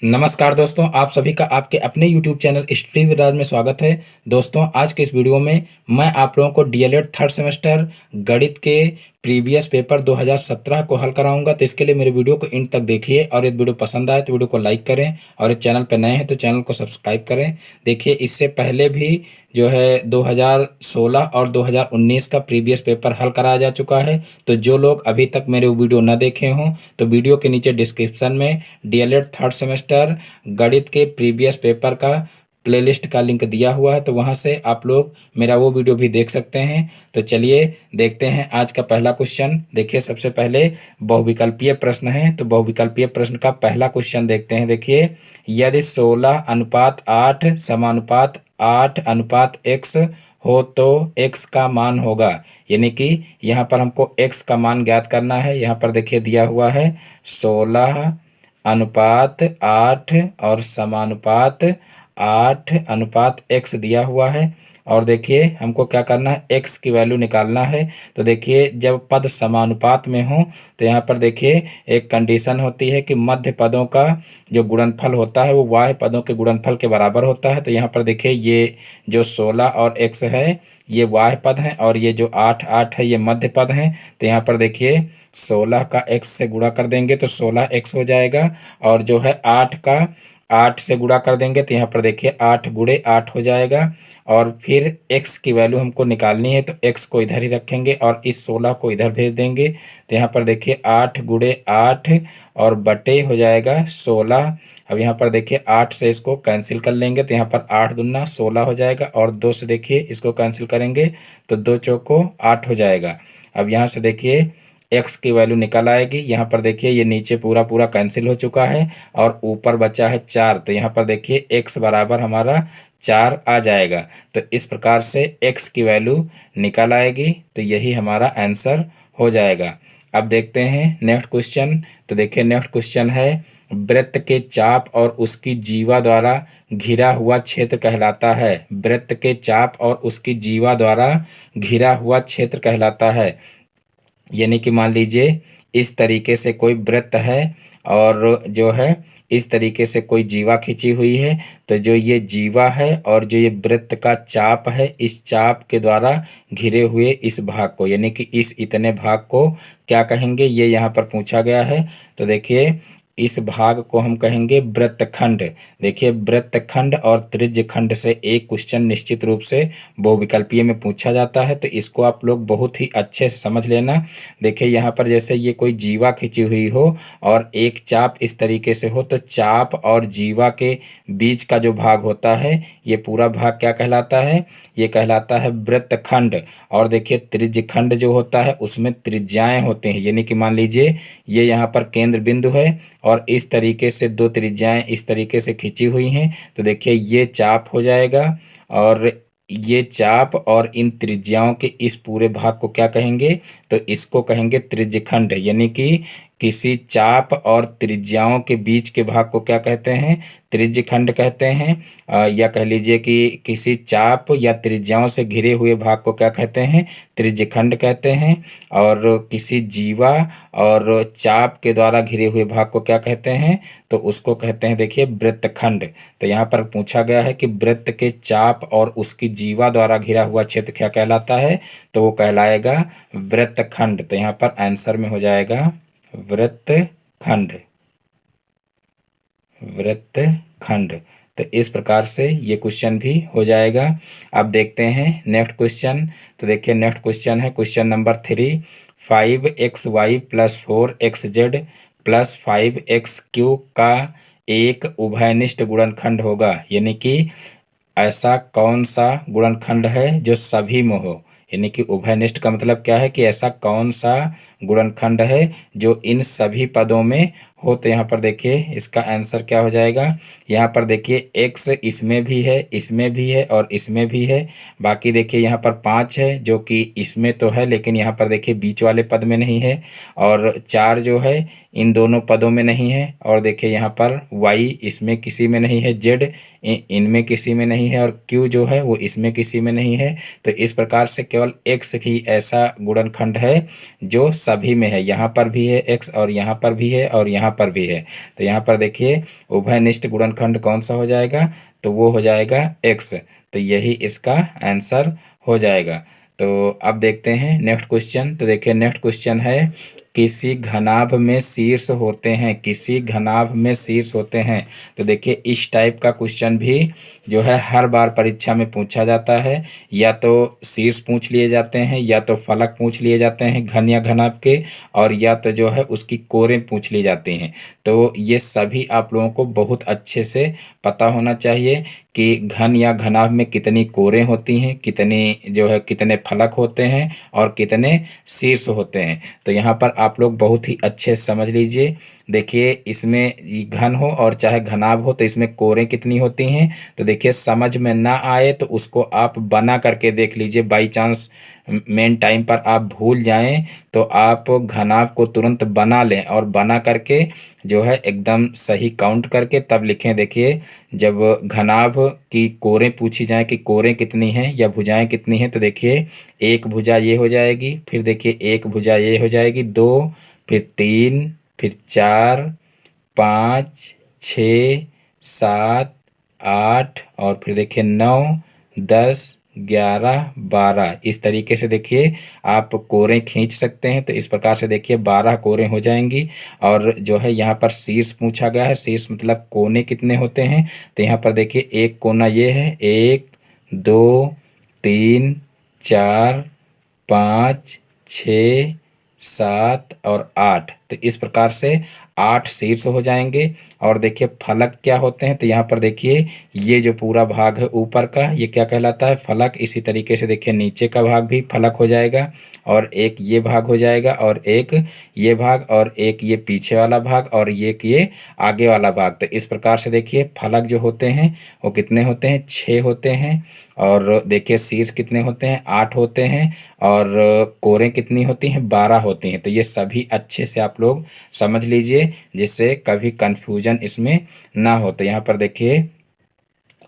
नमस्कार दोस्तों, आप सभी का आपके अपने YouTube चैनल स्टडी विराज में स्वागत है। दोस्तों, आज के इस वीडियो में मैं आप लोगों को डीएलएड थर्ड सेमेस्टर गणित के प्रीवियस पेपर 2017 को हल कराऊंगा। तो इसके लिए मेरे वीडियो को एंड तक देखिए और यदि वीडियो पसंद आए तो वीडियो को लाइक करें और इस चैनल पर नए हैं तो चैनल को सब्सक्राइब करें। देखिए, इससे पहले भी जो है 2016 और 2019 का प्रीवियस पेपर हल कराया जा चुका है। तो जो लोग अभी तक मेरे वीडियो न देखे हों तो वीडियो के नीचे डिस्क्रिप्शन में डीएलएड थर्ड सेमेस्टर गणित के प्रीवियस पेपर का प्लेलिस्ट का लिंक दिया हुआ है, तो वहां से आप लोग मेरा वो वीडियो भी देख सकते हैं। तो चलिए देखते हैं आज का पहला क्वेश्चन। देखिए, सबसे पहले बहुविकल्पीय प्रश्न है, तो बहुविकल्पीय प्रश्न का पहला क्वेश्चन देखते हैं। देखिए, यदि 16:8 समानुपात 8:x हो तो x का मान होगा, यानी कि यहाँ पर हमको x का मान ज्ञात करना है। यहाँ पर देखिए दिया हुआ है 16:8 और समानुपात 8:x दिया हुआ है। और देखिए हमको क्या करना है, x की वैल्यू निकालना है। तो देखिए, जब पद समानुपात में हो तो यहाँ पर देखिए एक कंडीशन होती है कि मध्य पदों का जो गुणनफल होता है वो बाह्य पदों के गुणनफल के बराबर होता है। तो यहाँ पर देखिए ये जो 16 और x है ये बाह्य पद हैं और ये जो 8 है ये मध्य पद हैं। तो यहाँ पर देखिए 16 का x से गुणा कर देंगे तो 16x हो जाएगा, और जो है 8 का 8 से गुणा कर देंगे तो यहाँ पर देखिए 8 गुणे 8 हो जाएगा। और फिर x की वैल्यू हमको निकालनी है तो x को इधर ही रखेंगे और इस 16 को इधर भेज देंगे। तो यहाँ पर देखिए 8 गुणे 8 और बटे हो जाएगा 16। अब यहाँ पर देखिए 8 से इसको कैंसिल कर लेंगे तो यहाँ पर 8 दूना 16 हो जाएगा, और 2 से देखिए इसको कैंसिल करेंगे तो 2 चौको 8 हो जाएगा। अब यहाँ से देखिए x की वैल्यू निकल आएगी। यहाँ पर देखिए ये नीचे पूरा पूरा कैंसिल हो चुका है और ऊपर बचा है 4। तो यहाँ पर देखिए x बराबर हमारा 4 आ जाएगा। तो इस प्रकार से x की वैल्यू निकल आएगी, तो यही हमारा आंसर हो जाएगा। अब देखते हैं नेक्स्ट क्वेश्चन। तो देखिए नेक्स्ट क्वेश्चन है, वृत्त के चाप और उसकी जीवा द्वारा घिरा हुआ क्षेत्र कहलाता है। वृत्त के चाप और उसकी जीवा द्वारा घिरा हुआ क्षेत्र कहलाता है। यानी कि मान लीजिए इस तरीके से कोई वृत्त है और जो है इस तरीके से कोई जीवा खींची हुई है। तो जो ये जीवा है और जो ये वृत्त का चाप है, इस चाप के द्वारा घिरे हुए इस भाग को, यानी कि इस इतने भाग को क्या कहेंगे, ये यहाँ पर पूछा गया है। तो देखिए इस भाग को हम कहेंगे वृत्तखंड। देखिए वृत्तखंड और त्रिज्यखंड से एक क्वेश्चन निश्चित रूप से बहुविकल्पीय में पूछा जाता है, तो इसको आप लोग बहुत ही अच्छे से समझ लेना। देखिए यहाँ पर जैसे ये कोई जीवा खींची हुई हो और एक चाप इस तरीके से हो, तो चाप और जीवा के बीच का जो भाग होता है ये पूरा भाग क्या कहलाता है, ये कहलाता है वृत्तखंड। और देखिए त्रिज्यखंड जो होता है उसमें त्रिज्याएं होते हैं, यानी कि मान लीजिए ये यहाँ पर केंद्र बिंदु है और इस तरीके से दो त्रिज्याएं इस तरीके से खींची हुई हैं। तो देखिए ये चाप हो जाएगा और ये चाप और इन त्रिज्याओं के इस पूरे भाग को क्या कहेंगे, तो इसको कहेंगे त्रिज्यखंड। यानी कि किसी चाप और त्रिज्याओं के बीच के भाग को क्या कहते हैं, त्रिज्यखंड कहते हैं। या कह लीजिए कि किसी चाप या त्रिज्याओं से घिरे हुए भाग को क्या कहते हैं, त्रिज्यखंड कहते हैं। और किसी जीवा और चाप के द्वारा घिरे हुए भाग को क्या कहते हैं, तो उसको कहते हैं देखिए वृत्तखंड। तो यहाँ पर पूछा गया है कि वृत्त के चाप और उसकी जीवा द्वारा घिरा हुआ क्षेत्र क्या कहलाता है, तो वो कहलाएगा वृत्तखंड। तो यहाँ पर आंसर में हो जाएगा वृत्तखंड। वृत्तखंड। तो इस प्रकार से ये क्वेश्चन भी हो जाएगा। अब देखते हैं नेक्स्ट क्वेश्चन। तो देखिए नेक्स्ट क्वेश्चन है question number 3, 5xy + 4xz + 5x³ का एक उभयनिष्ठ गुणनखंड होगा। यानी कि ऐसा कौन सा गुणनखंड है जो सभी में हो। यानी कि उभयनिष्ठ का मतलब क्या है कि ऐसा कौन सा गुणनखंड है जो इन सभी पदों में हो। तो यहाँ पर देखिए इसका आंसर क्या हो जाएगा। यहाँ पर देखिए x इसमें भी है, इसमें भी है और इसमें भी है। बाकी देखिए यहाँ पर 5 है जो कि इसमें तो है लेकिन यहाँ पर देखिए बीच वाले पद में नहीं है। और 4 जो है इन दोनों पदों में नहीं है। और देखिए यहाँ पर y इसमें किसी में नहीं है, z इनमें किसी में नहीं है और q जो है वो इसमें किसी में नहीं है। तो इस प्रकार से केवल x ही ऐसा गुणनखंड है जो सभी में है। यहाँ पर भी है x और यहाँ पर भी है और यहाँ यहाँ पर भी है। तो यहाँ पर देखिए उभयनिष्ठ गुणनखंड कौन सा हो जाएगा, तो वो हो जाएगा x। तो यही इसका आंसर हो जाएगा। तो अब देखते हैं नेक्स्ट क्वेश्चन। तो देखिए नेक्स्ट क्वेश्चन है, किसी घनाभ में शीर्ष होते हैं, किसी घनाभ में शीर्ष होते हैं। तो देखिए इस टाइप का क्वेश्चन भी जो है हर बार परीक्षा में पूछा जाता है। या तो शीर्ष पूछ लिए जाते हैं, या तो फलक पूछ लिए जाते हैं घन या घनाभ के, और या तो जो है उसकी कोरें पूछ ली जाती हैं। तो ये सभी आप लोगों को बहुत अच्छे से पता होना चाहिए कि घन या घनाभ में कितनी कोरें होती हैं, कितनी जो है कितने फलक होते हैं और कितने शीर्ष होते हैं। तो यहाँ पर आप लोग बहुत ही अच्छे से समझ लीजिए। देखिए इसमें घन हो और चाहे घनाभ हो तो इसमें कोरें कितनी होती हैं। तो देखिए समझ में ना आए तो उसको आप बना करके देख लीजिए। बाई चांस मेन टाइम पर आप भूल जाएं तो आप घनाभ को तुरंत बना लें और बना करके जो है एकदम सही काउंट करके तब लिखें। देखिए जब घनाभ की कोरें पूछी जाए कि कोरें कितनी हैं या भुजाएं कितनी हैं, तो देखिए एक भुजा ये हो जाएगी, फिर देखिए एक भुजा ये हो जाएगी, दो, फिर तीन, फिर चार, पाँच, छ, सात, आठ, और फिर देखिए नौ, 10, 11, 12। इस तरीके से देखिए आप कोरें खींच सकते हैं। तो इस प्रकार से देखिए 12 कोरें हो जाएंगी। और जो है यहाँ पर शीर्ष पूछा गया है, शीर्ष मतलब कोने कितने होते हैं। तो यहाँ पर देखिए एक कोना ये है, 1, 2, 3, 4, 5, 6, 7 और 8। तो इस प्रकार से 8 शीर्ष हो जाएंगे। और देखिए फलक क्या होते हैं, तो यहाँ पर देखिए ये जो पूरा भाग है ऊपर का ये क्या कहलाता है, फलक। इसी तरीके से देखिए नीचे का भाग भी फलक हो जाएगा, और एक ये भाग हो जाएगा, और एक ये भाग, और एक ये पीछे वाला भाग, और ये आगे वाला भाग। तो इस प्रकार से देखिए फलक जो होते हैं वो कितने होते हैं, 6 होते हैं। और देखिए शीर्ष कितने होते हैं, 8 होते हैं। और कोरें कितनी होती हैं, 12 होती हैं। तो ये सभी अच्छे से आप लोग समझ लीजिए जिससे कभी कंफ्यूजन इसमें ना हो। तो यहाँ पर देखिए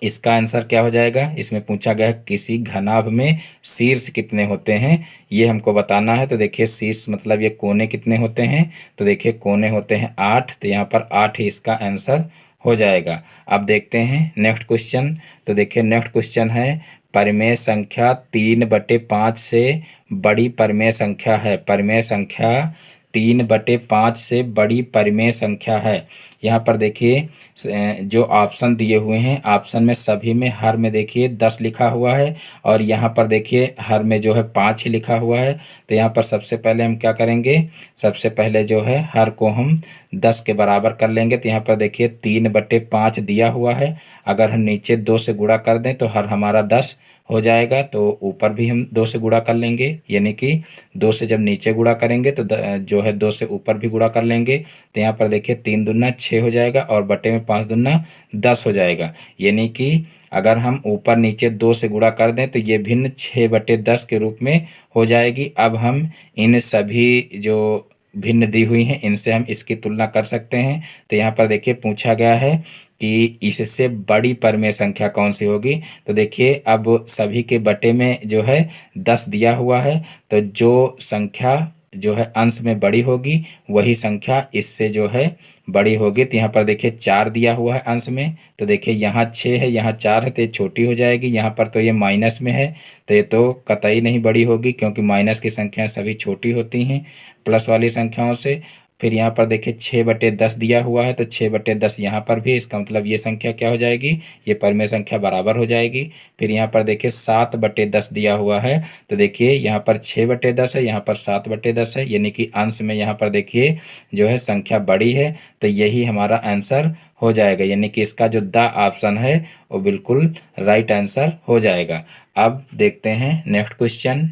इसका आंसर क्या हो जाएगा, इसमें पूछा गया है किसी घनाभ में शीर्ष कितने होते हैं, ये हमको बताना है। तो देखिए शीर्ष मतलब ये कोने कितने होते हैं, तो देखिए कोने होते हैं 8। तो यहाँ पर 8 ही इसका आंसर हो जाएगा। अब देखते हैं नेक्स्ट क्वेश्चन। तो देखिए नेक्स्ट क्वेश्चन है, परिमेय संख्या 3/5 से बड़ी परिमेय संख्या है। परिमेय संख्या 3/5 से बड़ी परिमेय संख्या है। यहाँ पर देखिए जो ऑप्शन दिए हुए हैं, ऑप्शन में सभी में हर में देखिए 10 लिखा हुआ है, और यहाँ पर देखिए हर में जो है 5 ही लिखा हुआ है। तो यहाँ पर सबसे पहले हम क्या करेंगे, सबसे पहले जो है हर को हम 10 के बराबर कर लेंगे। तो यहाँ पर देखिए 3/5 दिया हुआ है, अगर हम नीचे 2 से गुणा कर दें तो हर हमारा 10 हो जाएगा। तो ऊपर भी हम 2 से गुणा कर लेंगे, यानी कि 2 से जब नीचे गुणा करेंगे तो जो है 2 से ऊपर भी गुणा कर लेंगे। तो यहाँ पर देखिए 3 दूना 6 हो जाएगा, और बटे में 5 दूना 10 हो जाएगा। यानी कि अगर हम ऊपर नीचे 2 से गुणा कर दें तो ये भिन्न 6/10 के रूप में हो जाएगी। अब हम इन सभी जो भिन्न दी हुई हैं इनसे हम इसकी तुलना कर सकते हैं। तो यहाँ पर देखिए पूछा गया है कि इससे बड़ी परिमेय संख्या कौन सी होगी। तो देखिए अब सभी के बटे में जो है 10 दिया हुआ है, तो जो संख्या जो है अंश में बड़ी होगी वही संख्या इससे जो है बड़ी होगी। तो यहाँ पर देखिए 4 दिया हुआ है अंश में, तो देखिए यहाँ 6 है, यहाँ 4 है, तो ये छोटी हो जाएगी। यहाँ पर तो ये माइनस में है, तो ये तो कतई नहीं बड़ी होगी, क्योंकि माइनस की संख्याएं सभी छोटी होती हैं प्लस वाली संख्याओं से। फिर यहाँ पर देखिए 6/10 दिया हुआ है, तो 6/10 यहाँ पर भी, इसका मतलब ये संख्या क्या हो जाएगी, ये परिमेय संख्या बराबर हो जाएगी। फिर यहाँ पर देखिए 7/10 दिया हुआ है, तो देखिए यहाँ पर 6/10 है, यहाँ पर 7/10 है, यानी कि अंश में यहाँ पर देखिए जो है संख्या बड़ी है। तो यही हमारा आंसर हो जाएगा, यानी कि इसका जो द ऑप्शन है वो बिल्कुल राइट आंसर हो जाएगा। अब देखते हैं नेक्स्ट क्वेश्चन।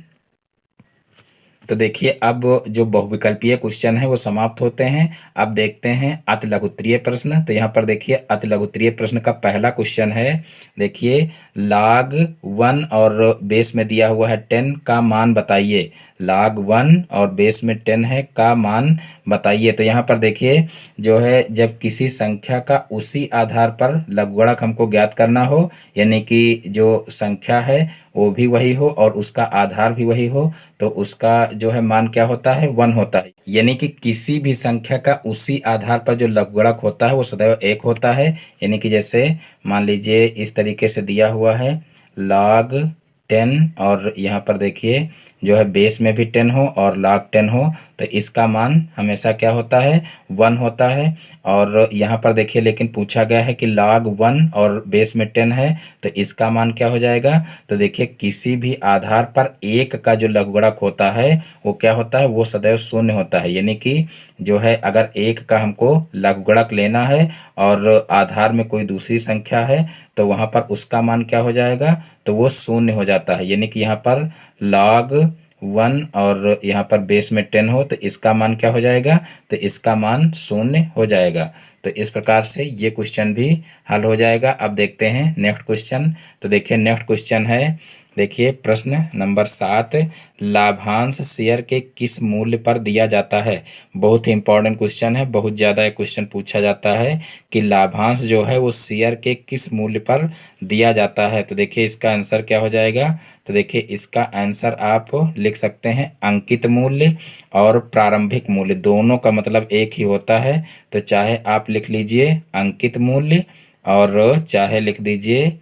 तो देखिए अब जो बहुविकल्पीय क्वेश्चन है वो समाप्त होते हैं। अब देखते हैं अतिलघुत्तरीय प्रश्न। तो यहाँ पर देखिए अतिलघुत्तरीय प्रश्न का पहला क्वेश्चन है, देखिए log 1 और बेस में दिया हुआ है 10 का मान बताइए। log 1 और बेस में 10 है का मान बताइए। तो यहाँ पर देखिए जो है जब किसी संख्या का उसी आधार पर लघुगणक हमको ज्ञात करना हो, यानी कि जो संख्या है वो भी वही हो और उसका आधार भी वही हो, तो उसका जो है मान क्या होता है, 1 होता है। यानी कि किसी भी संख्या का उसी आधार पर जो लघुगणक होता है वो सदैव एक होता है। यानी कि जैसे मान लीजिए इस तरीके से दिया हुआ है log 10 और यहाँ पर देखिए जो है बेस में भी 10 हो और log 10 हो तो इसका मान हमेशा क्या होता है 1 होता है। और यहाँ पर देखिए लेकिन पूछा गया है कि log 1 और बेस में 10 है तो इसका मान क्या हो जाएगा। तो देखिए किसी भी आधार पर एक का जो लघुगणक होता है वो क्या होता है वो सदैव शून्य होता है। यानी कि जो है अगर एक का हमको लघुगणक लेना है और आधार में कोई दूसरी संख्या है तो वहां पर उसका मान क्या हो जाएगा तो वो शून्य हो जाता है। यानी कि यहाँ पर log 1 और यहाँ पर बेस में 10 हो तो इसका मान क्या हो जाएगा तो इसका मान शून्य हो जाएगा। तो इस प्रकार से ये क्वेश्चन भी हल हो जाएगा। अब देखते हैं नेक्स्ट क्वेश्चन। तो देखिए नेक्स्ट क्वेश्चन है, देखिए प्रश्न नंबर 7, लाभांश शेयर के किस मूल्य पर दिया जाता है। बहुत ही इंपॉर्टेंट क्वेश्चन है, बहुत ज़्यादा ये क्वेश्चन पूछा जाता है कि लाभांश जो है वो शेयर के किस मूल्य पर दिया जाता है। तो देखिए इसका आंसर क्या हो जाएगा। तो देखिए इसका आंसर आप लिख सकते हैं अंकित मूल्य और प्रारंभिक मूल्य, दोनों का मतलब एक ही होता है। तो चाहे आप लिख लीजिए अंकित मूल्य और चाहे लिख दीजिए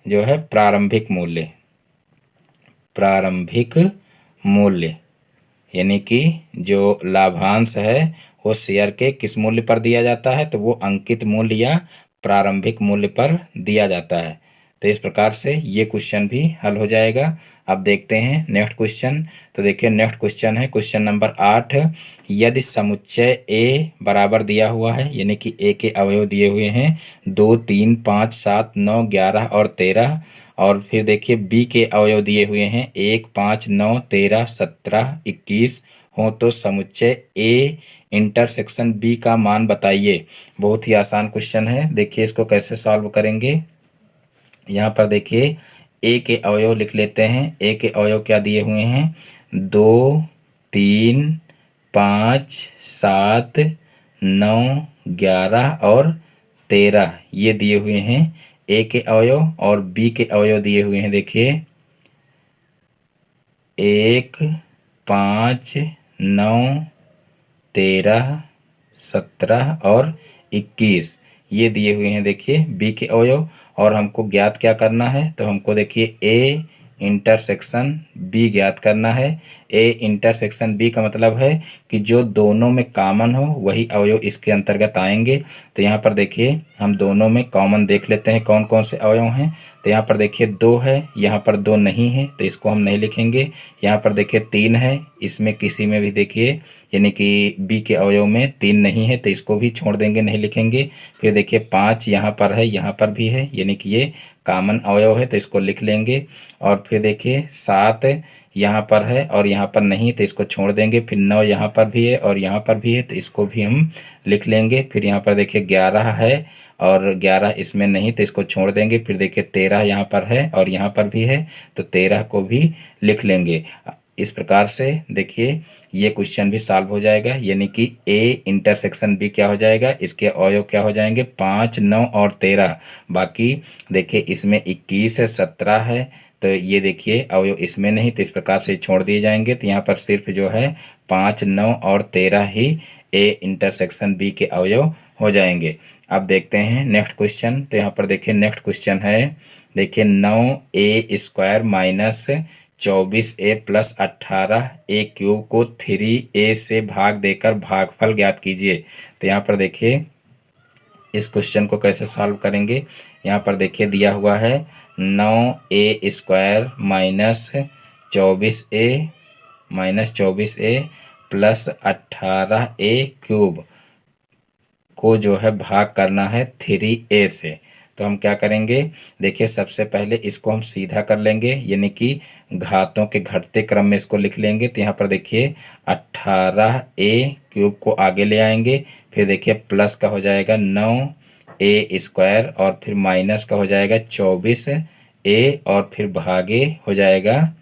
जो है प्रारंभिक मूल्य। प्रारंभिक मूल्य यानी कि जो लाभांश है वो शेयर के किस मूल्य पर दिया जाता है तो वो अंकित मूल्य या प्रारंभिक मूल्य पर दिया जाता है। तो इस प्रकार से ये क्वेश्चन भी हल हो जाएगा। अब देखते हैं नेक्स्ट क्वेश्चन। तो देखिए नेक्स्ट क्वेश्चन है क्वेश्चन नंबर 8, यदि समुच्चय ए बराबर दिया हुआ है यानी कि ए के अवयव दिए हुए हैं 2 3 5 7 9 11 और 13 और फिर देखिए बी के अवयव दिए हुए हैं 1 5 9 13 17 21 हो तो समुच्चय ए इंटरसेक्शन बी का मान बताइए। बहुत ही आसान क्वेश्चन है। देखिए इसको कैसे सॉल्व करेंगे। यहाँ पर देखिए ए के अवयव लिख लेते हैं। ए के अवयव क्या दिए हुए हैं 2 3 5 7 9 11 और 13 ये दिए हुए हैं ए के अवयव। और बी के अवयव दिए हुए हैं देखिए 1 5 9 13 17 और 21 ये दिए हुए हैं देखिए बी के अवयव। और हमको ज्ञात क्या करना है तो हमको देखिए ए इंटरसेक्शन बी ज्ञात करना है। ए इंटरसेक्शन बी का मतलब है कि जो दोनों में कॉमन हो वही अवयव इसके अंतर्गत आएंगे। तो यहाँ पर देखिए हम दोनों में कॉमन देख लेते हैं कौन कौन से अवयव हैं। तो यहाँ पर देखिए 2 है, यहाँ पर 2 नहीं है तो इसको हम नहीं लिखेंगे। यहाँ पर देखिए 3 है, इसमें किसी में भी देखिए यानी कि बी के अवयव में 3 नहीं है तो इसको भी छोड़ देंगे, नहीं लिखेंगे। फिर देखिए 5 यहाँ पर है, यहाँ पर भी है यानी कि ये कॉमन अवयव है तो इसको लिख लेंगे। और फिर देखिए 7 यहाँ पर है और यहाँ पर नहीं तो इसको छोड़ देंगे। फिर 9 यहाँ पर भी है और यहाँ पर भी है तो इसको भी हम लिख लेंगे। फिर यहाँ पर देखिए 11 है और 11 इसमें नहीं तो इसको छोड़ देंगे। फिर देखिए 13 यहाँ पर है और यहाँ पर भी है तो 13 को भी लिख लेंगे। इस प्रकार से देखिए ये क्वेश्चन भी सॉल्व हो जाएगा। यानी कि ए इंटरसेक्शन बी क्या हो जाएगा, इसके अवयव क्या हो जाएंगे 5 9 और 13। बाकी देखिए इसमें 21 है 17 है तो ये देखिए अवयव इसमें नहीं तो इस प्रकार से छोड़ दिए जाएंगे। तो यहाँ पर सिर्फ जो है 5 9 और 13 ही ए इंटरसेक्शन बी के अवयव हो जाएंगे। अब देखते हैं नेक्स्ट क्वेश्चन। तो यहाँ पर देखिए नेक्स्ट क्वेश्चन है देखिए 9a² minus 24a plus 18a cube को 3a से भाग देकर भागफल ज्ञात कीजिए। तो यहाँ पर देखिए इस क्वेश्चन को कैसे सॉल्व करेंगे। यहाँ पर देखिए दिया हुआ है 9a² minus 24a plus 18a cube को जो है भाग करना है 3a से। तो हम क्या करेंगे देखिए सबसे पहले इसको हम सीधा कर लेंगे यानी कि घातों के घटते क्रम में इसको लिख लेंगे। तो यहाँ पर देखिए 18a³ को आगे ले आएंगे। फिर देखिए प्लस का हो जाएगा 9a² और फिर माइनस का हो जाएगा 24a और फिर भागे हो जाएगा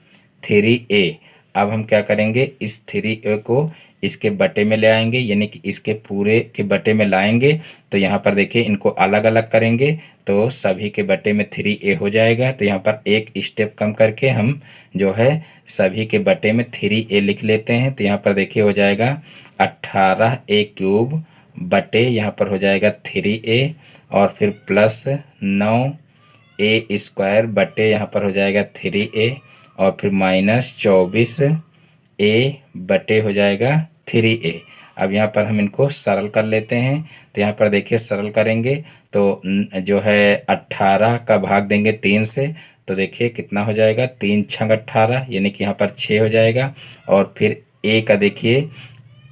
3a। अब हम क्या करेंगे इस 3a को इसके बटे में ले आएंगे, यानी कि इसके पूरे के बटे में लाएंगे। तो यहाँ पर देखिए इनको अलग अलग करेंगे तो सभी के बटे में 3a हो जाएगा। तो यहाँ पर एक स्टेप कम करके हम जो है सभी के बटे में 3a लिख लेते हैं। तो यहाँ पर देखिए हो जाएगा 18a³ बटे यहाँ पर हो जाएगा 3a और फिर प्लस 9a² बटे यहाँ पर हो जाएगा 3a और फिर माइनस 24a बटे हो जाएगा 3a। अब यहाँ पर हम इनको सरल कर लेते हैं। तो यहाँ पर देखिए सरल करेंगे तो जो है 18 का भाग देंगे 3 से, तो देखिए कितना हो जाएगा 3 छंग 18, यानी कि यहाँ पर 6 हो जाएगा। और फिर a का देखिए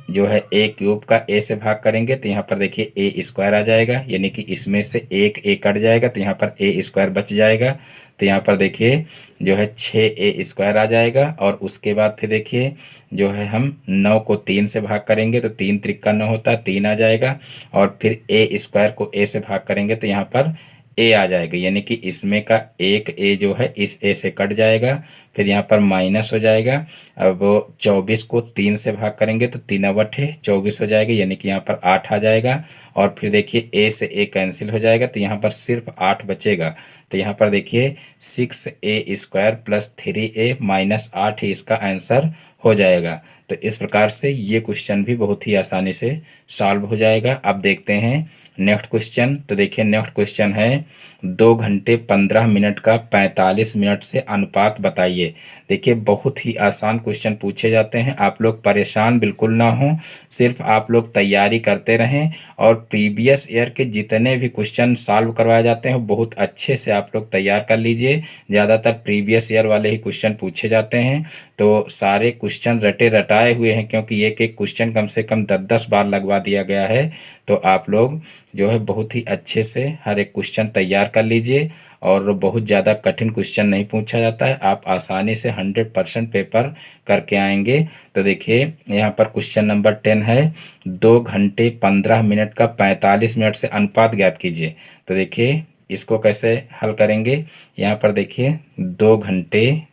जो है a³ का a से भाग करेंगे तो यहाँ पर देखिए a² आ जाएगा, यानी कि इसमें से एक a कट जाएगा तो यहाँ पर a² बच जाएगा। तो यहाँ पर देखिए जो है 6a² आ जाएगा। और उसके बाद फिर देखिए जो है हम 9 को 3 से भाग करेंगे तो 3 त्रिका 9 होता है, 3 आ जाएगा। और फिर a² को a से भाग करेंगे तो यहाँ पर a आ जाएगा, यानी कि इसमें का एक a जो है इस a से कट जाएगा। फिर यहाँ पर माइनस हो जाएगा। अब 24 को 3 से भाग करेंगे तो 3/24 हो जाएगा, यानी कि यहाँ पर 8 आ जाएगा। और फिर देखिए a से a कैंसिल हो जाएगा तो यहाँ पर सिर्फ 8 बचेगा। तो यहाँ पर देखिए 6a² प्लस 3a माइनस 8 ही इसका आंसर हो जाएगा। तो इस प्रकार से ये क्वेश्चन भी बहुत ही आसानी से सॉल्व हो जाएगा। अब देखते हैं नेक्स्ट क्वेश्चन। तो देखिए नेक्स्ट क्वेश्चन है 2 घंटे 15 मिनट का 45 मिनट से अनुपात बताइए। देखिए बहुत ही आसान क्वेश्चन पूछे जाते हैं, आप लोग परेशान बिल्कुल ना हो, सिर्फ आप लोग तैयारी करते रहें और प्रीवियस ईयर के जितने भी क्वेश्चन सॉल्व करवाए जाते हैं बहुत अच्छे से आप लोग तैयार कर लीजिए। ज़्यादातर प्रीवियस ईयर वाले ही क्वेश्चन पूछे जाते हैं, तो सारे क्वेश्चन रटे रटाए हुए हैं, क्योंकि एक एक क्वेश्चन कम से कम 10-10 बार लगवा दिया गया है। तो आप लोग जो है बहुत ही अच्छे से हर एक क्वेश्चन तैयार कर लीजिए और बहुत ज़्यादा कठिन क्वेश्चन नहीं पूछा जाता है, आप आसानी से 100% पेपर करके आएंगे। तो देखिए यहाँ पर क्वेश्चन नंबर 10 है 2 घंटे 15 मिनट का 45 मिनट से अनुपात ज्ञात कीजिए। तो देखिए इसको कैसे हल करेंगे। यहाँ पर देखिए 2 घंटे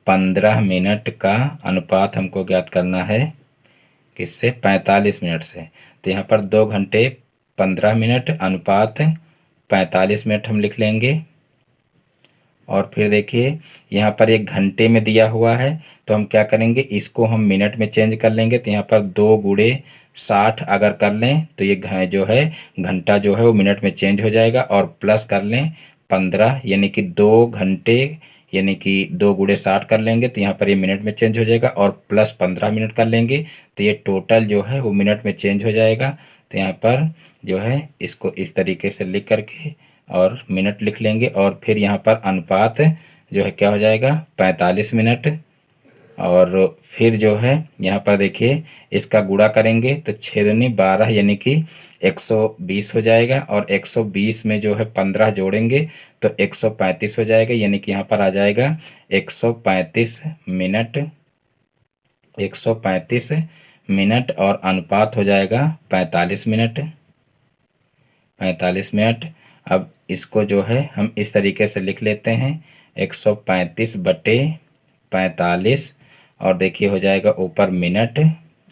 15 मिनट का अनुपात हमको ज्ञात करना है किससे, 45 मिनट से। तो यहाँ पर 2 घंटे 15 मिनट अनुपात 45 मिनट हम लिख लेंगे। और फिर देखिए यहाँ पर एक घंटे में दिया हुआ है तो हम क्या करेंगे, इसको हम मिनट में चेंज कर लेंगे। तो यहाँ पर 2 गुणे 60 अगर कर लें तो ये जो है घंटा जो है वो मिनट में चेंज हो जाएगा। और प्लस कर लें 15, यानी कि 2 घंटे यानी कि 2 गुणे 60 कर लेंगे तो यहाँ पर ये मिनट में चेंज हो जाएगा। और प्लस 15 मिनट कर लेंगे तो ये टोटल जो है वो मिनट में चेंज हो जाएगा। तो यहाँ पर जो है इसको इस तरीके से लिख करके और मिनट लिख लेंगे। और फिर यहाँ पर अनुपात जो है क्या हो जाएगा 45 मिनट। और फिर जो है यहाँ पर देखिए इसका गुणा करेंगे तो 6 दूनी 12 यानी कि 120 हो जाएगा। और 120 में जो है 15 जोड़ेंगे तो 135 हो जाएगा, यानी कि यहाँ पर आ जाएगा 135 मिनट, 135 मिनट और अनुपात हो जाएगा 45 मिनट, 45 मिनट। अब इसको जो है हम इस तरीके से लिख लेते हैं 135 बटे 45 और देखिए हो जाएगा ऊपर मिनट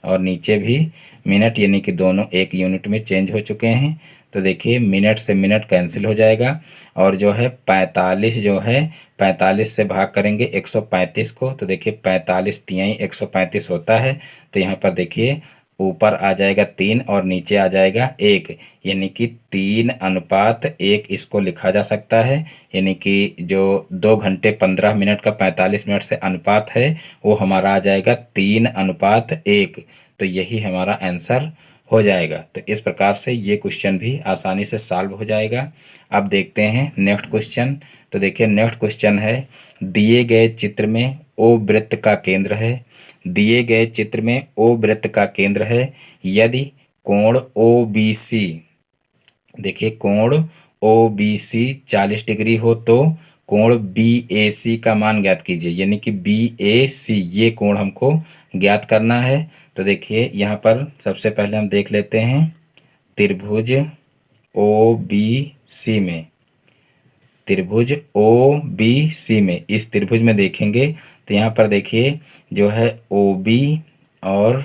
और नीचे भी मिनट, यानी कि दोनों एक यूनिट में चेंज हो चुके हैं। तो देखिए मिनट से मिनट कैंसिल हो जाएगा और जो है 45 जो है 45 से भाग करेंगे 135 को तो देखिए 45 तिहाई 135 होता है। तो यहाँ पर देखिए ऊपर आ जाएगा 3 और नीचे आ जाएगा 1, यानी कि 3:1 इसको लिखा जा सकता है। यानी कि जो 2 घंटे 15 मिनट का 45 मिनट से अनुपात है वो हमारा आ जाएगा 3:1। तो यही हमारा आंसर हो जाएगा। तो इस प्रकार से ये क्वेश्चन भी आसानी से सॉल्व हो जाएगा। अब देखते हैं नेक्स्ट क्वेश्चन। तो देखिए नेक्स्ट क्वेश्चन है दिए गए चित्र में ओ वृत्त का केंद्र है, दिए गए चित्र में ओ वृत्त का केंद्र है यदि कोण ओ बी सी, देखिए कोण ओ बी सी 40 डिग्री हो तो कोण बी ए सी का मान ज्ञात कीजिए। यानी कि बी ए सी ये कोण हमको ज्ञात करना है। तो देखिए यहाँ पर सबसे पहले हम देख लेते हैं त्रिभुज ओ बी सी में, त्रिभुज ओ बी सी में, इस त्रिभुज में देखेंगे तो यहाँ पर देखिए जो है ओ बी और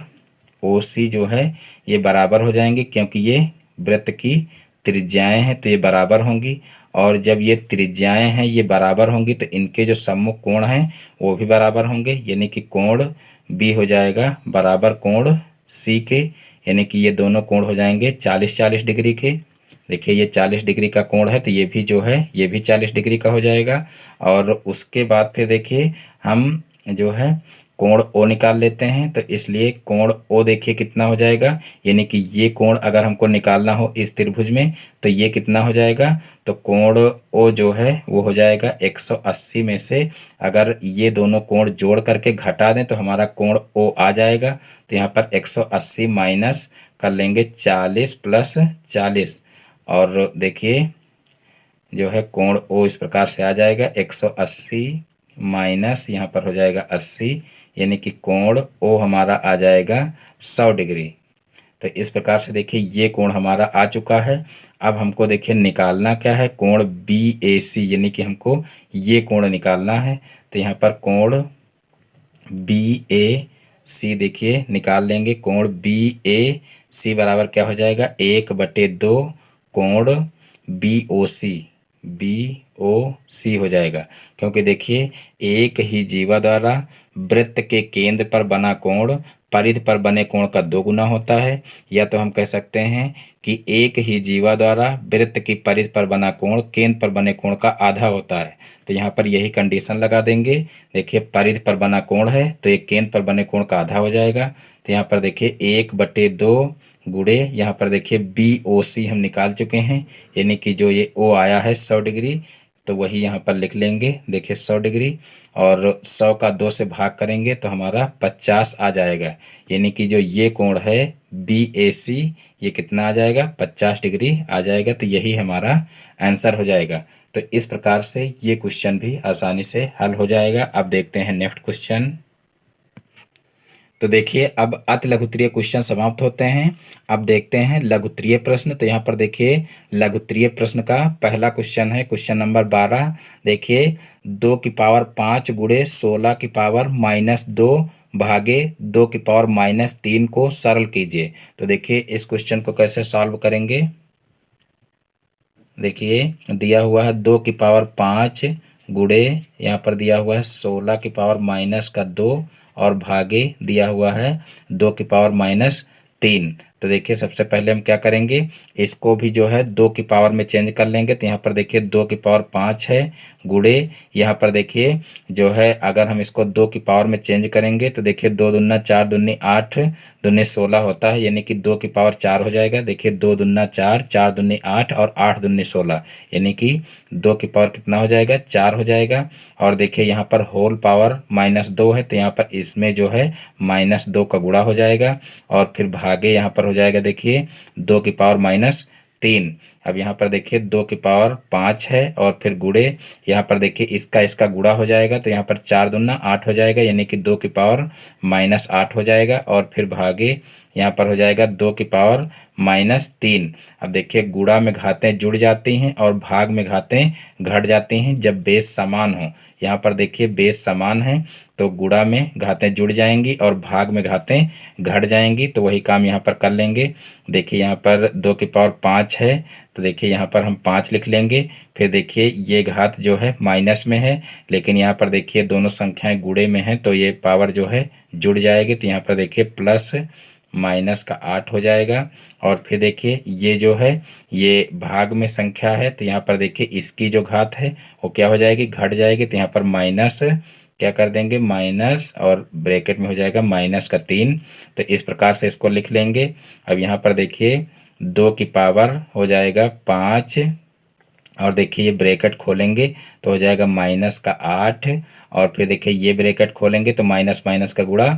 ओ सी जो है ये बराबर हो जाएंगे, क्योंकि ये वृत्त की त्रिज्याएं हैं तो ये बराबर होंगी। और जब ये त्रिज्याएं हैं ये बराबर होंगी तो इनके जो सम्मुख कोण हैं वो भी बराबर होंगे, यानी कि कोण बी हो जाएगा बराबर कोण सी के, यानी कि ये दोनों कोण हो जाएंगे 40-40 डिग्री के। देखिए ये 40 डिग्री का कोण है तो ये भी जो है ये भी 40 डिग्री का हो जाएगा। और उसके बाद फिर देखिए हम जो है कोण ओ निकाल लेते हैं, तो इसलिए कोण ओ देखिए कितना हो जाएगा, यानी कि ये कोण अगर हमको निकालना हो इस त्रिभुज में तो ये कितना हो जाएगा, तो कोण ओ जो है वो हो जाएगा 180 में से अगर ये दोनों कोण जोड़ करके घटा दें तो हमारा कोण ओ आ जाएगा। तो यहाँ पर 180 माइनस कर लेंगे 40 प्लस 40, और देखिए जो है कोण ओ इस प्रकार से आ जाएगा 180 माइनस यहाँ पर हो जाएगा 80, यानी कि कोण ओ हमारा आ जाएगा 100 डिग्री। तो इस प्रकार से देखिए ये कोण हमारा आ चुका है। अब हमको देखिए निकालना क्या है, कोण बी ए सी, यानी कि हमको ये कोण निकालना है। तो यहाँ पर कोण बी ए सी देखिए निकाल लेंगे। कोण बी ए सी बराबर क्या हो जाएगा, 1/2 कोण बी ओ सी हो जाएगा, क्योंकि देखिए एक ही जीवा द्वारा वृत्त के केंद्र पर बना कोण परिधि पर बने कोण का 2 गुना होता है। या तो हम कह सकते हैं कि एक ही जीवा द्वारा वृत्त की परिधि पर बना कोण केंद्र पर बने कोण का आधा होता है। तो यहाँ पर यही कंडीशन लगा देंगे। देखिए परिधि पर बना कोण है तो एक केंद्र पर बने कोण का आधा हो जाएगा। तो यहाँ पर देखिए 1/2 गुणे यहाँ पर देखिए बी ओ सी हम निकाल चुके हैं, यानी कि जो ये ओ आया है 100 डिग्री, तो वही यहाँ पर लिख लेंगे। देखिए 100 डिग्री और 100 का 2 से भाग करेंगे तो हमारा 50 आ जाएगा, यानी कि जो ये कोण है बी ए सी ये कितना आ जाएगा, 50 डिग्री आ जाएगा। तो यही हमारा आंसर हो जाएगा। तो इस प्रकार से ये क्वेश्चन भी आसानी से हल हो जाएगा। अब देखते हैं नेक्स्ट क्वेश्चन। तो देखिए अब अति लघुत्तरीय क्वेश्चन समाप्त होते हैं। अब देखते हैं लघुत्तरीय प्रश्न। तो यहाँ पर देखिए लघुत्तरीय प्रश्न का पहला क्वेश्चन है क्वेश्चन नंबर 12। देखिए 2 की पावर 5 गुणे 16 की पावर -2 भागे 2 की पावर -3 को सरल कीजिए। तो देखिए इस क्वेश्चन को कैसे सॉल्व करेंगे। देखिए दिया हुआ है 2 की पावर 5 गुणे यहाँ पर दिया हुआ है 16 की पावर -2 और भागे दिया हुआ है 2 की पावर -3। तो देखिए सबसे पहले हम क्या करेंगे, इसको भी जो है 2 की पावर में चेंज कर लेंगे। तो यहाँ पर देखिए 2 की पावर 5 है गुणे यहाँ पर देखिए जो है अगर हम इसको 2 की पावर में चेंज करेंगे तो देखिए 2 दूना 4 दूनी 8 दूनी 16 होता है, यानी कि 2 की पावर 4 हो जाएगा। देखिए 2 दूना 4 4 दूनी 8 और 8 दूनी 16, यानी कि 2 की पावर कितना हो जाएगा, 4 हो जाएगा। और देखिए यहाँ पर होल पावर -2 है तो यहाँ पर इसमें जो है -2 का गुणा हो जाएगा और फिर भागे यहाँ पर हो जाएगा देखिए 2 की पावर -3। अब यहाँ पर देखिए 2 की पावर 5 है और फिर गुणे यहाँ पर देखिए इसका गुणा हो जाएगा। तो यहाँ पर 4 दूना 8 हो जाएगा, यानी कि 2 की पावर -8 हो जाएगा और फिर भागे यहाँ पर हो जाएगा 2 की पावर -3। अब देखिए गुणा में घातें जुड़ जाती हैं और भाग में घातें घट जाती हैं जब बेस समान हो। यहाँ पर देखिए बेस समान है तो गुणा में घातें जुड़ जाएंगी और भाग में घातें घट जाएंगी, तो वही काम यहाँ पर कर लेंगे। देखिए यहाँ पर 2 की पावर 5 है तो देखिए यहाँ पर हम 5 लिख लेंगे। फिर देखिए ये घात जो है माइनस में है, लेकिन यहाँ पर देखिए दोनों संख्याएं गुणे में हैं तो ये पावर जो है जुड़ जाएगी। तो यहाँ पर देखिए प्लस माइनस का 8 हो जाएगा और फिर देखिए ये जो है ये भाग में संख्या है तो यहाँ पर देखिए इसकी जो घात है वो क्या हो जाएगी, घट जाएगी। तो यहाँ पर माइनस क्या कर देंगे, माइनस और ब्रैकेट में हो जाएगा -3। तो इस प्रकार से इसको लिख लेंगे। अब यहाँ पर देखिए 2 की पावर हो जाएगा 5 और देखिए ये ब्रैकेट खोलेंगे तो हो जाएगा -8 और फिर देखिए ये ब्रैकेट खोलेंगे तो माइनस माइनस का गुणा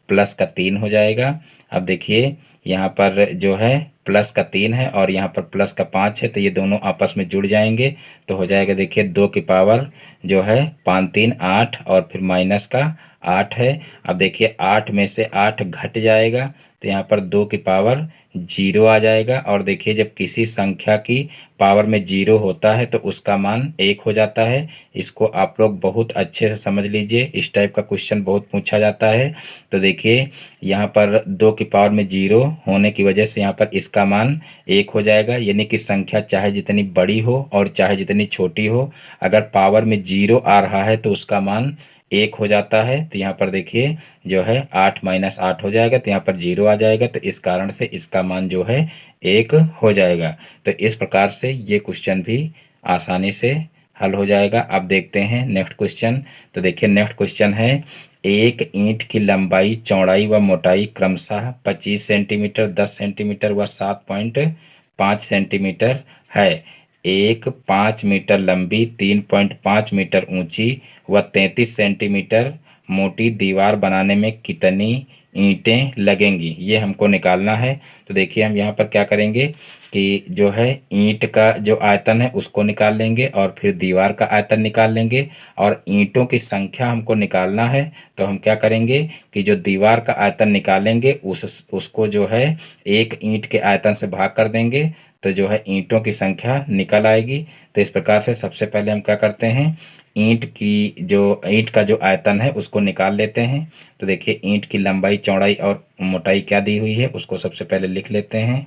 +3 हो जाएगा। अब देखिए यहाँ पर जो है +3 है और यहाँ पर +5 है तो ये दोनों आपस में जुड़ जाएंगे तो हो जाएगा देखिए 2 की पावर जो है 5 3 8 और फिर -8 है। अब देखिए 8 में से 8 घट जाएगा तो यहाँ पर 2 की पावर जीरो आ जाएगा। और देखिए जब किसी संख्या की पावर में जीरो होता है तो उसका मान एक हो जाता है। इसको आप लोग बहुत अच्छे से समझ लीजिए, इस टाइप का क्वेश्चन बहुत पूछा जाता है। तो देखिए यहाँ पर 2 की पावर में जीरो होने की वजह से यहाँ पर इसका मान एक हो जाएगा, यानी कि संख्या चाहे जितनी बड़ी हो और चाहे जितनी छोटी हो, अगर पावर में जीरो आ रहा है तो उसका मान एक हो जाता है। तो यहाँ पर देखिए जो है 8 - 8 हो जाएगा, तो यहाँ पर जीरो आ जाएगा, तो इस कारण से इसका मान जो है एक हो जाएगा। तो इस प्रकार से ये क्वेश्चन भी आसानी से हल हो जाएगा। अब देखते हैं नेक्स्ट क्वेश्चन। तो देखिए नेक्स्ट क्वेश्चन है, एक ईंट की लंबाई, चौड़ाई व मोटाई क्रमशः 25 सेंटीमीटर, 10 सेंटीमीटर व 7.5 सेंटीमीटर है। एक 5 मीटर लंबी, 3.5 मीटर ऊंची व 33 सेंटीमीटर मोटी दीवार बनाने में कितनी ईंटें लगेंगी, ये हमको निकालना है। तो देखिए हम यहाँ पर क्या करेंगे कि जो है ईंट का जो आयतन है उसको निकाल लेंगे और फिर दीवार का आयतन निकाल लेंगे, और ईंटों की संख्या हमको निकालना है। तो हम क्या करेंगे कि जो दीवार का आयतन निकालेंगे उसको जो है एक ईंट के आयतन से भाग कर देंगे, तो जो है ईंटों की संख्या निकल आएगी। तो इस प्रकार से सबसे पहले हम क्या करते हैं, ईंट का जो आयतन है उसको निकाल लेते हैं। तो देखिए ईंट की लंबाई, चौड़ाई और मोटाई क्या दी हुई है उसको सबसे पहले लिख लेते हैं।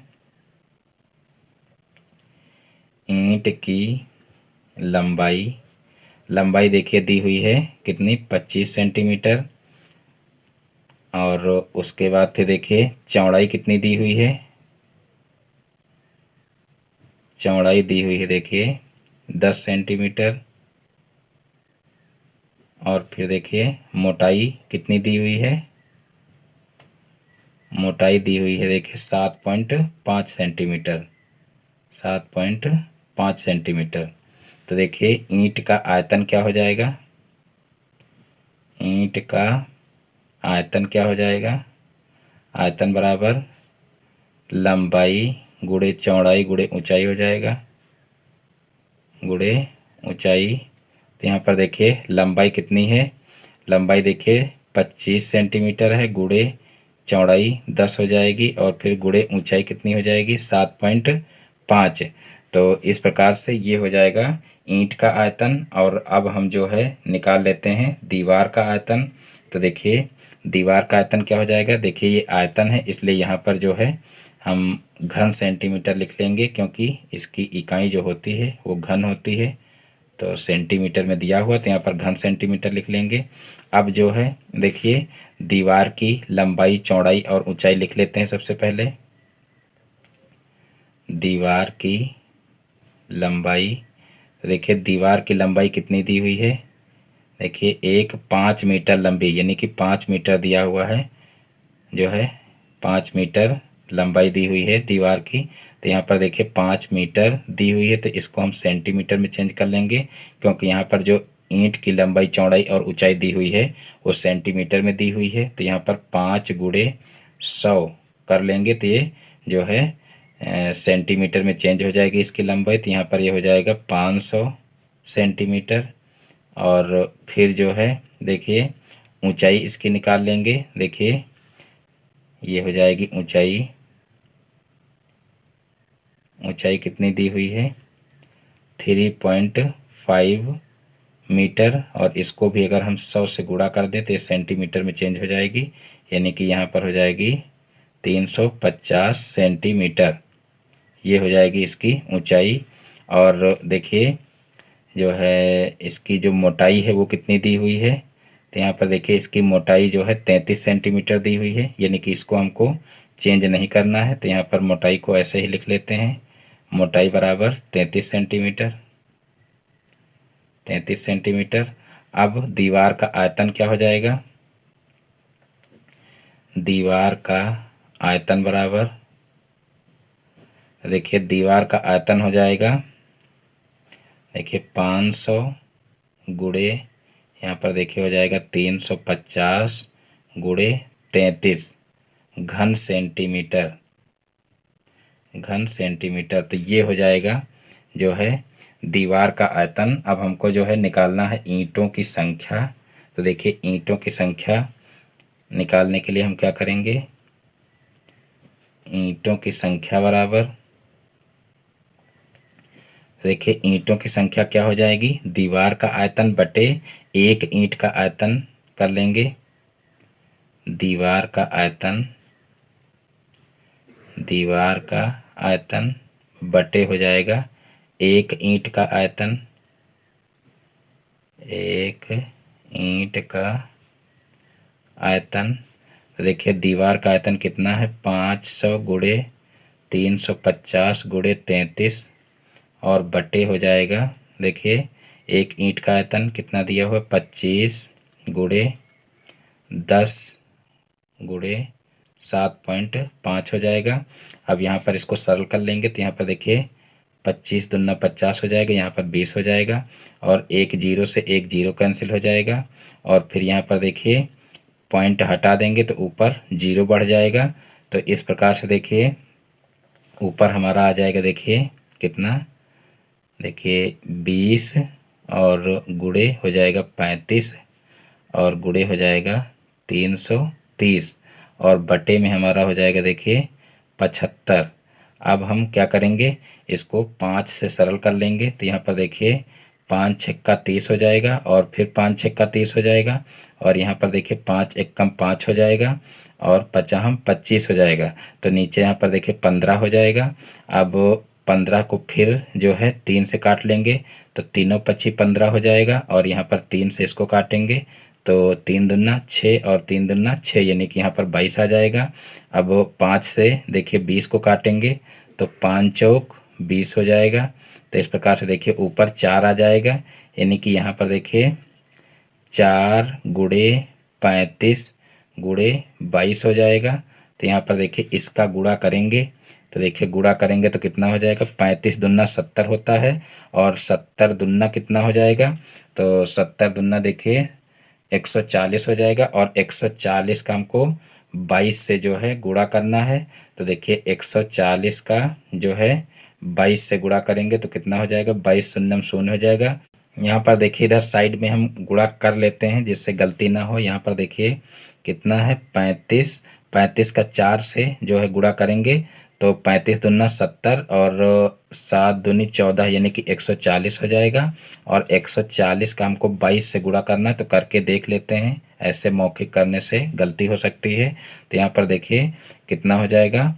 ईंट की लंबाई देखिए दी हुई है कितनी, 25 सेंटीमीटर। और उसके बाद फिर देखिए चौड़ाई कितनी दी हुई है, चौड़ाई दी हुई है देखिए 10 सेंटीमीटर। और फिर देखिए मोटाई कितनी दी हुई है, मोटाई दी हुई है देखिए 7.5 सेंटीमीटर, 7.5 सेंटीमीटर। तो देखिए ईंट का आयतन क्या हो जाएगा, ईंट का आयतन क्या हो जाएगा, आयतन बराबर लंबाई गुणे चौड़ाई गुणे ऊंचाई हो जाएगा, गुणे ऊंचाई। तो यहाँ पर देखिए लंबाई कितनी है, लंबाई देखिए 25 सेंटीमीटर है, गुणे चौड़ाई 10 हो जाएगी, और फिर गुणे ऊंचाई कितनी हो जाएगी, 7.5। तो इस प्रकार से ये हो जाएगा ईंट का आयतन। और अब हम जो है निकाल लेते हैं दीवार का आयतन। तो देखिए दीवार का आयतन क्या हो जाएगा, देखिए ये आयतन है इसलिए यहाँ पर जो है हम घन सेंटीमीटर लिख लेंगे, क्योंकि इसकी इकाई जो होती है वो घन होती है। तो सेंटीमीटर में दिया हुआ तो यहाँ पर घन सेंटीमीटर लिख लेंगे। अब जो है देखिए दीवार की लंबाई, चौड़ाई और ऊंचाई लिख लेते हैं सबसे पहले। दीवार की लंबाई, देखिए दीवार की लंबाई कितनी दी हुई है, देखिए एक 5 मीटर लंबी, यानी कि 5 मीटर दिया हुआ है, जो है 5 मीटर लंबाई दी हुई है दीवार की। तो यहाँ पर देखिए 5 मीटर दी हुई है, तो इसको हम सेंटीमीटर में चेंज कर लेंगे, क्योंकि यहाँ पर जो ईंट की लंबाई, चौड़ाई और ऊंचाई दी हुई है वो सेंटीमीटर में दी हुई है। तो यहाँ पर 5 गुणे 100 कर लेंगे, तो ये जो है सेंटीमीटर में चेंज हो जाएगी इसकी लंबाई। तो यहाँ पर ये हो जाएगा 500 सेंटीमीटर। और फिर जो है देखिए ऊंचाई इसकी निकाल लेंगे, देखिए ये हो जाएगी ऊंचाई, ऊंचाई कितनी दी हुई है, 3.5 मीटर। और इसको भी अगर हम 100 से गुणा कर दें तो ये सेंटीमीटर में चेंज हो जाएगी, यानी कि यहाँ पर हो जाएगी 350 सेंटीमीटर, ये हो जाएगी इसकी ऊंचाई। और देखिए जो है इसकी जो मोटाई है वो कितनी दी हुई है, तो यहाँ पर देखिए इसकी मोटाई जो है 33 सेंटीमीटर दी हुई है, यानी कि इसको हमको चेंज नहीं करना है। तो यहाँ पर मोटाई को ऐसे ही लिख लेते हैं, मोटाई बराबर 33 सेंटीमीटर, 33 सेंटीमीटर। अब दीवार का आयतन क्या हो जाएगा, दीवार का आयतन बराबर, देखिए दीवार का आयतन हो जाएगा, देखिए 500 गुणे, यहाँ पर देखिए हो जाएगा 350 गुणे 33 घन सेंटीमीटर, घन सेंटीमीटर। तो ये हो जाएगा जो है दीवार का आयतन। अब हमको जो है निकालना है ईंटों की संख्या। तो देखिए ईंटों की संख्या निकालने के लिए हम क्या करेंगे, ईंटों की संख्या बराबर, देखिए ईंटों की संख्या क्या हो जाएगी, दीवार का आयतन बटे एक ईंट का आयतन कर लेंगे। दीवार का आयतन, दीवार का आयतन बटे हो जाएगा एक ईंट का आयतन, एक ईंट का आयतन। तो देखिए दीवार का आयतन कितना है, 500 गुणे 350 गुणे 33 और बटे हो जाएगा, देखिए एक ईंट का आयतन कितना दिया हुआ, 25 गुणे 10 गुणे 7.5 हो जाएगा। अब यहाँ पर इसको सरल कर लेंगे तो यहाँ पर देखिए 25 दूना 50 हो जाएगा, यहाँ पर 20 हो जाएगा और एक जीरो से एक जीरो कैंसिल हो जाएगा और फिर यहाँ पर देखिए पॉइंट हटा देंगे तो ऊपर जीरो बढ़ जाएगा। तो इस प्रकार से देखिए ऊपर हमारा आ जाएगा, देखिए कितना, देखिए 20 और गुणे हो जाएगा 35 और गुणे हो जाएगा 330 और बटे में हमारा हो जाएगा देखिए 75। अब हम क्या करेंगे, इसको 5 से सरल कर लेंगे तो यहाँ पर देखिए 5 छक्का 30 हो जाएगा और फिर 5 छक्का 30 हो जाएगा और यहाँ पर देखिए 5 एकम 5 हो जाएगा और पचाहम 25 हो जाएगा। तो नीचे यहाँ पर देखिए 15 हो जाएगा। अब 15 को फिर जो है 3 से काट लेंगे तो तीनों पच्ची 15 हो जाएगा और यहाँ पर 3 से इसको काटेंगे तो 3 दूना 6 और 3 दूना 6 यानी कि यहाँ पर 22 आ जाएगा। अब 5 से देखिए 20 को काटेंगे तो 5 चौक 20 हो जाएगा। तो इस प्रकार से देखिए ऊपर 4 आ जाएगा यानी कि यहाँ पर देखिए 4 गुणे 35 गुणे 22 हो जाएगा। तो यहाँ पर देखिए इसका गुणा करेंगे तो देखिए गुणा करेंगे तो कितना हो जाएगा, 35 दूना 70 होता है और 70 दूना कितना हो जाएगा, तो 70 दूना देखिए 140 हो जाएगा और 140 का हमको 22 से जो है गुणा करना है। तो देखिए 140 का जो है 22 से गुणा करेंगे तो कितना हो जाएगा, 22 शून्यम शून्य हो जाएगा। यहाँ पर देखिए इधर साइड में हम गुणा कर लेते हैं जिससे गलती ना हो। यहाँ पर देखिए कितना है, 35, 35 का 4 से जो है गुणा करेंगे तो 35 दूना 70 और 7 दूनी 14 यानी कि 140 हो जाएगा और 140 का हमको 22 से गुणा करना है तो करके देख लेते हैं, ऐसे मौखिक करने से गलती हो सकती है। तो यहाँ पर देखिए कितना हो जाएगा,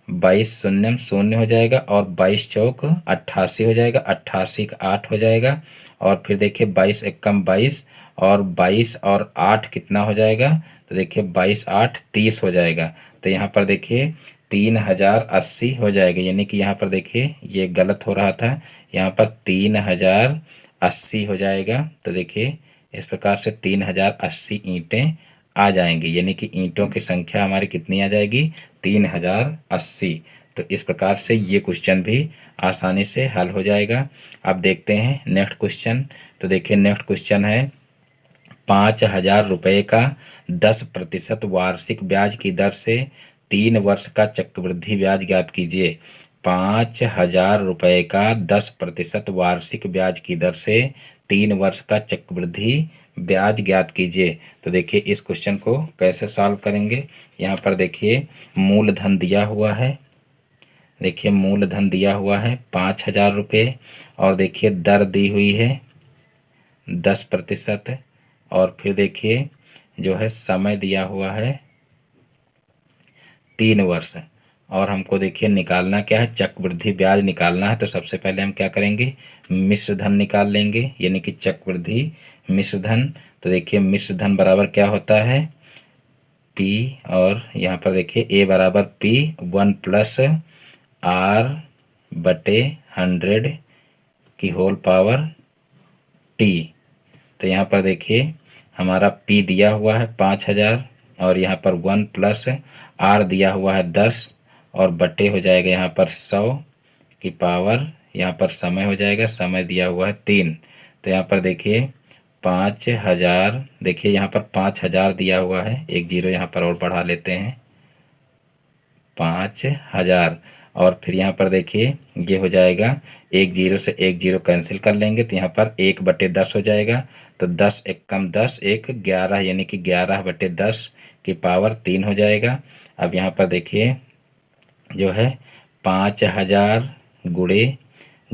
22 शून्यम शून्य हो जाएगा और 22 चौक 88 हो जाएगा, 88 का 8 हो जाएगा और फिर देखिए 22 एकम 22 और 22 और 8 कितना हो जाएगा, तो देखिए 22 8 30 हो जाएगा। तो यहाँ पर देखिए 3080 हो जाएगा यानी कि यहाँ पर देखिए ये गलत हो रहा था, यहाँ पर 3080 हो जाएगा। तो देखिए इस प्रकार से 3080 ईंटें आ जाएंगी यानी कि ईंटों की संख्या हमारी कितनी आ जाएगी, 3080। तो इस प्रकार से ये क्वेश्चन भी आसानी से हल हो जाएगा। अब देखते हैं नेक्स्ट क्वेश्चन। तो देखिए नेक्स्ट क्वेश्चन है 5000 रुपये का 10% वार्षिक ब्याज की दर से 3 वर्ष का चक्रवृद्धि ब्याज ज्ञात कीजिए। 5000 रुपये का 10% वार्षिक ब्याज की दर से 3 वर्ष का चक्रवृद्धि ब्याज ज्ञात कीजिए। तो देखिए इस क्वेश्चन को कैसे सॉल्व करेंगे। यहाँ पर देखिए मूलधन दिया हुआ है, देखिए मूलधन दिया हुआ है 5000 रुपये और देखिए दर दी हुई है 10% और फिर देखिए जो है समय दिया हुआ है 3 वर्ष और हमको देखिए निकालना क्या है, चक्रवृद्धि ब्याज निकालना है। तो सबसे पहले हम क्या करेंगे, मिश्र धन निकाल लेंगे यानी कि चक्रवृद्धि मिश्र धन। तो देखिए मिश्र धन बराबर क्या होता है, P और यहाँ पर देखिए A बराबर P 1 प्लस R बटे 100 की होल पावर T। तो यहाँ पर देखिए हमारा P दिया हुआ है 5000 और यहाँ पर 1 प्लस R दिया हुआ है 10 और बटे हो जाएगा यहाँ पर 100 की पावर, यहाँ पर समय हो जाएगा, समय दिया हुआ है 3। तो यहाँ पर देखिए 5000, देखिए यहाँ पर 5000 दिया हुआ है, एक जीरो यहाँ पर और बढ़ा लेते हैं 5000 और फिर यहाँ पर देखिए ये हो जाएगा, एक जीरो से एक जीरो कैंसिल कर लेंगे तो यहाँ पर 1/10 हो जाएगा। तो 10 एकम 10 एक 11 यानी कि 11/10 की पावर 3 हो जाएगा। अब यहाँ पर देखिए जो है 5000 गुणे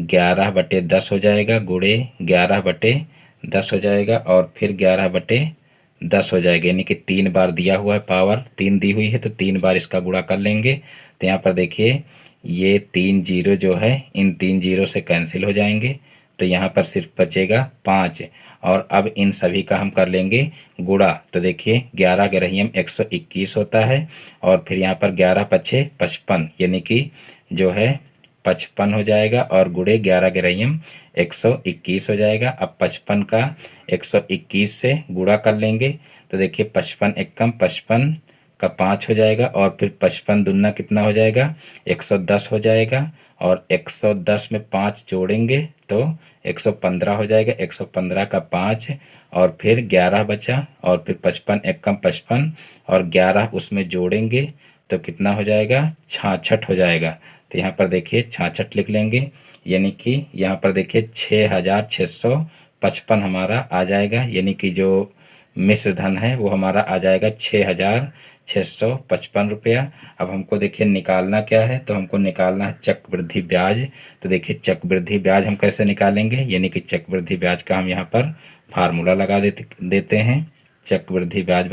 11/10 हो जाएगा, गुणे 11/10 हो जाएगा और फिर 11/10 हो जाएगा, यानी कि 3 बार दिया हुआ है, पावर 3 दी हुई है तो 3 बार इसका गुणा कर लेंगे। तो यहाँ पर देखिए ये 3 जीरो जो है इन 3 जीरो से कैंसिल हो जाएंगे, तो यहाँ पर सिर्फ बचेगा 5। और अब इन सभी का हम कर लेंगे गुणा, तो देखिए 11 ग्यारह 121 होता है और फिर यहाँ पर 11 पछे 55, यानी कि जो है 55 हो जाएगा और गुणे 11 ग्यारह 121 हो जाएगा। अब 55 का 121 से गुणा कर लेंगे, तो देखिए 55 एकम 55 का 5 हो जाएगा और फिर 55 दूना कितना हो जाएगा 110 हो जाएगा और 110 में 5 जोड़ेंगे तो 115 हो जाएगा, 115 का 5 और फिर 11 बचा और फिर 55 एकम 55 और 11 उसमें जोड़ेंगे तो कितना हो जाएगा 66 हो जाएगा। तो यहाँ पर देखिए 66 लिख लेंगे, यानी कि यहाँ पर देखिए 6655 हमारा आ जाएगा, यानी कि जो मिश्र धन है वो हमारा आ जाएगा 6655 रुपया। अब हमको देखिए निकालना क्या है, तो हमको निकालना है चक्रवृद्धि ब्याज। तो देखिए चक्रवृद्धि ब्याज हम कैसे निकालेंगे, यानी कि चक्रवृद्धि ब्याज का हम यहाँ पर फार्मूला लगा देते हैं। चक्रवृद्धि ब्याज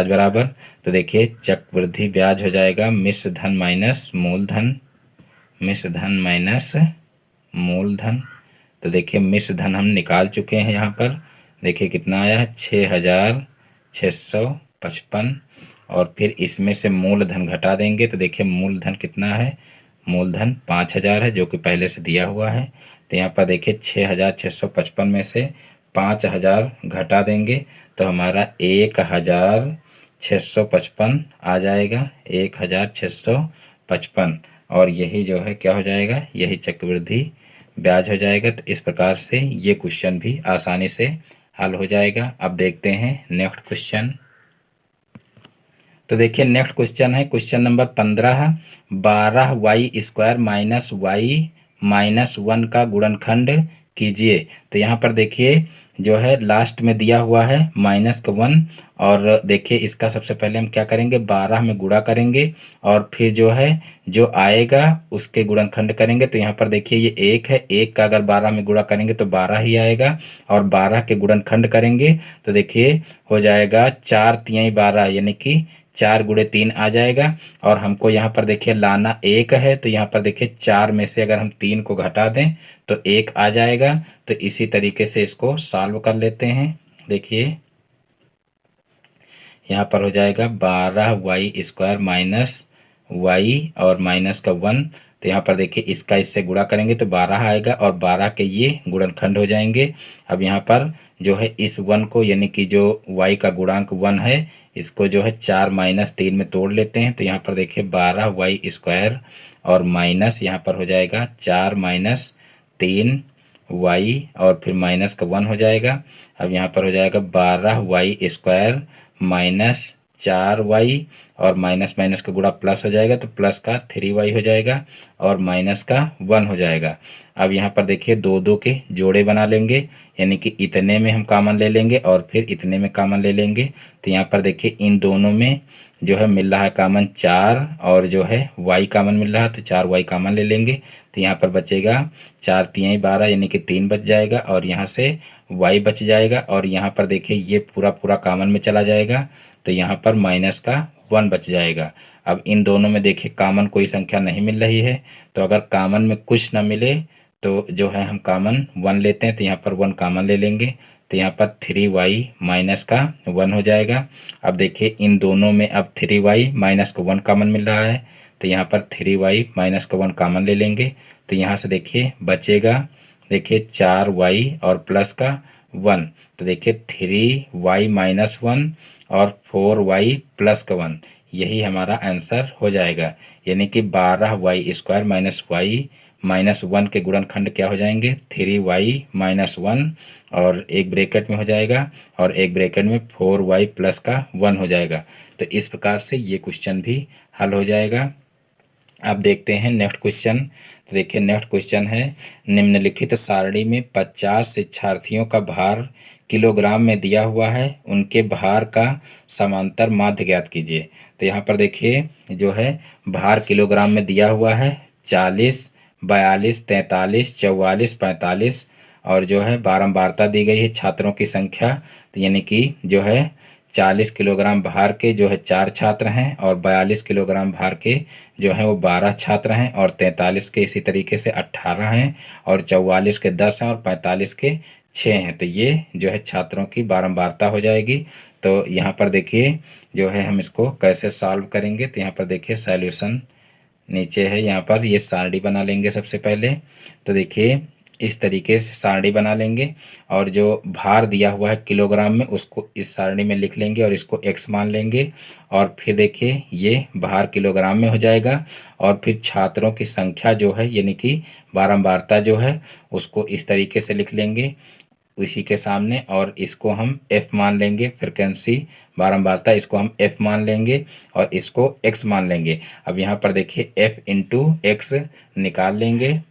बराबर, तो देखिए चक्रवृद्धि ब्याज हो जाएगा मिश्र धन माइनस मूलधन, मिश्र धन माइनस मूलधन। तो देखिए मिश्र धन हम निकाल चुके हैं, यहाँ पर देखिए कितना आया है 6655 और फिर इसमें से मूलधन घटा देंगे, तो देखिए मूलधन कितना है, मूलधन 5000 है जो कि पहले से दिया हुआ है। तो यहाँ पर देखिए 6655 में से 5000 घटा देंगे तो हमारा 1655 आ जाएगा, 1655 और यही जो है क्या हो जाएगा, यही चक्रवृद्धि ब्याज हो जाएगा। तो इस प्रकार से ये क्वेश्चन भी आसानी से हल हो जाएगा। अब देखते हैं नेक्स्ट क्वेश्चन। तो देखिए नेक्स्ट क्वेश्चन है question number 15, 12y² minus y minus 1 का गुणनखंड कीजिए। तो यहाँ पर देखिए जो है लास्ट में दिया हुआ है -1 और देखिए इसका सबसे पहले हम क्या करेंगे 12 में गुणा करेंगे और फिर जो है जो आएगा उसके गुणनखंड करेंगे। तो यहाँ पर देखिए ये 1 है, 1 का अगर 12 में गुणा करेंगे तो 12 ही आएगा और 12 के गुणनखंड करेंगे तो देखिए हो जाएगा 4 तिहाई 12, यानी कि 4 गुणे 3 आ जाएगा और हमको यहाँ पर देखिए लाना 1 है, तो यहाँ पर देखिए 4 में से अगर हम 3 को घटा दें तो 1 आ जाएगा। तो इसी तरीके से इसको सॉल्व कर लेते हैं। देखिए यहाँ पर हो जाएगा 12y² माइनस y और माइनस का 1, तो यहाँ पर देखिए इसका इससे गुणा करेंगे तो 12 आएगा और 12 के ये गुणनखंड हो जाएंगे। अब यहाँ पर जो है इस 1 को यानी कि जो y का गुणांक 1 है इसको जो है 4 - 3 में तोड़ लेते हैं। तो यहाँ पर देखिए 12y² और माइनस यहाँ पर हो जाएगा 4 - 3y और फिर माइनस का 1 हो जाएगा। अब यहाँ पर हो जाएगा 12y² माइनस 4y और माइनस माइनस का गुणा प्लस हो जाएगा तो प्लस का 3y हो जाएगा और माइनस का 1 हो जाएगा। अब यहाँ पर देखिए दो दो के जोड़े बना लेंगे, यानी कि इतने में हम कॉमन ले लेंगे और फिर इतने में कॉमन ले लेंगे। तो यहाँ पर देखिए इन दोनों में जो है मिल रहा है कॉमन 4 और जो है y कॉमन मिल रहा है तो 4y कॉमन ले लेंगे। तो यहाँ पर बचेगा 4 तिहाई 12 यानी कि 3 बच जाएगा और यहाँ से y बच जाएगा और यहाँ पर देखिए ये पूरा पूरा कॉमन में चला जाएगा तो यहाँ पर माइनस का 1 बच जाएगा। अब इन दोनों में देखिए कॉमन कोई संख्या नहीं मिल रही है, तो अगर कॉमन में कुछ ना मिले तो जो है हम कॉमन 1 लेते हैं, तो यहाँ पर 1 कॉमन ले लेंगे तो यहाँ पर 3y माइनस का 1 हो जाएगा। अब देखिए इन दोनों में अब 3y माइनस का 1 कॉमन मिल रहा है तो यहाँ पर 3y माइनस का 1 कॉमन ले लेंगे। तो यहाँ से देखिए बचेगा देखिए 4y और प्लस का 1, तो देखिए 3y माइनस 1 और 4y प्लस का 1, यही हमारा आंसर हो जाएगा। यानी कि 12y² माइनस y माइनस 1 के गुणनखंड क्या हो जाएंगे 3y माइनस 1 और एक ब्रैकेट में हो जाएगा और एक ब्रैकेट में 4y प्लस का 1 हो जाएगा। तो इस प्रकार से ये क्वेश्चन भी हल हो जाएगा। अब देखते हैं नेक्स्ट क्वेश्चन। तो देखिए नेक्स्ट क्वेश्चन है, निम्नलिखित सारणी में 50 शिक्षार्थियों का भार किलोग्राम में दिया हुआ है, उनके भार का समांतर माध्य ज्ञात कीजिए। तो यहाँ पर देखिए जो है भार किलोग्राम में दिया हुआ है 40, 42, 43, 44, 45 और जो है बारंबारता दी गई है छात्रों की संख्या। तो यानी कि जो है 40 किलोग्राम भार के जो है 4 छात्र हैं और 42 किलोग्राम भार के जो है वो 12 छात्र हैं और 43 के इसी तरीके से 18 हैं और 44 के 10 हैं और 45 के 6 हैं। तो ये जो है छात्रों की बारंबारता हो जाएगी। तो यहाँ पर देखिए जो है हम इसको कैसे सॉल्व करेंगे। तो यहाँ पर देखिए सॉल्यूशन नीचे है, यहाँ पर ये सारणी बना लेंगे सबसे पहले। तो देखिए इस तरीके से सारणी बना लेंगे और जो भार दिया हुआ है किलोग्राम में उसको इस सारणी में लिख लेंगे और इसको x मान लेंगे और फिर देखिए ये भार किलोग्राम में हो जाएगा और फिर छात्रों की संख्या जो है यानी कि बारंबारता जो है उसको इस तरीके से लिख लेंगे इसी के सामने और इसको हम f मान लेंगे, फ्रिक्वेंसी बारंबारता इसको हम f मान लेंगे और इसको x मान लेंगे। अब यहाँ पर देखिए f इंटू एक्स निकाल लेंगे।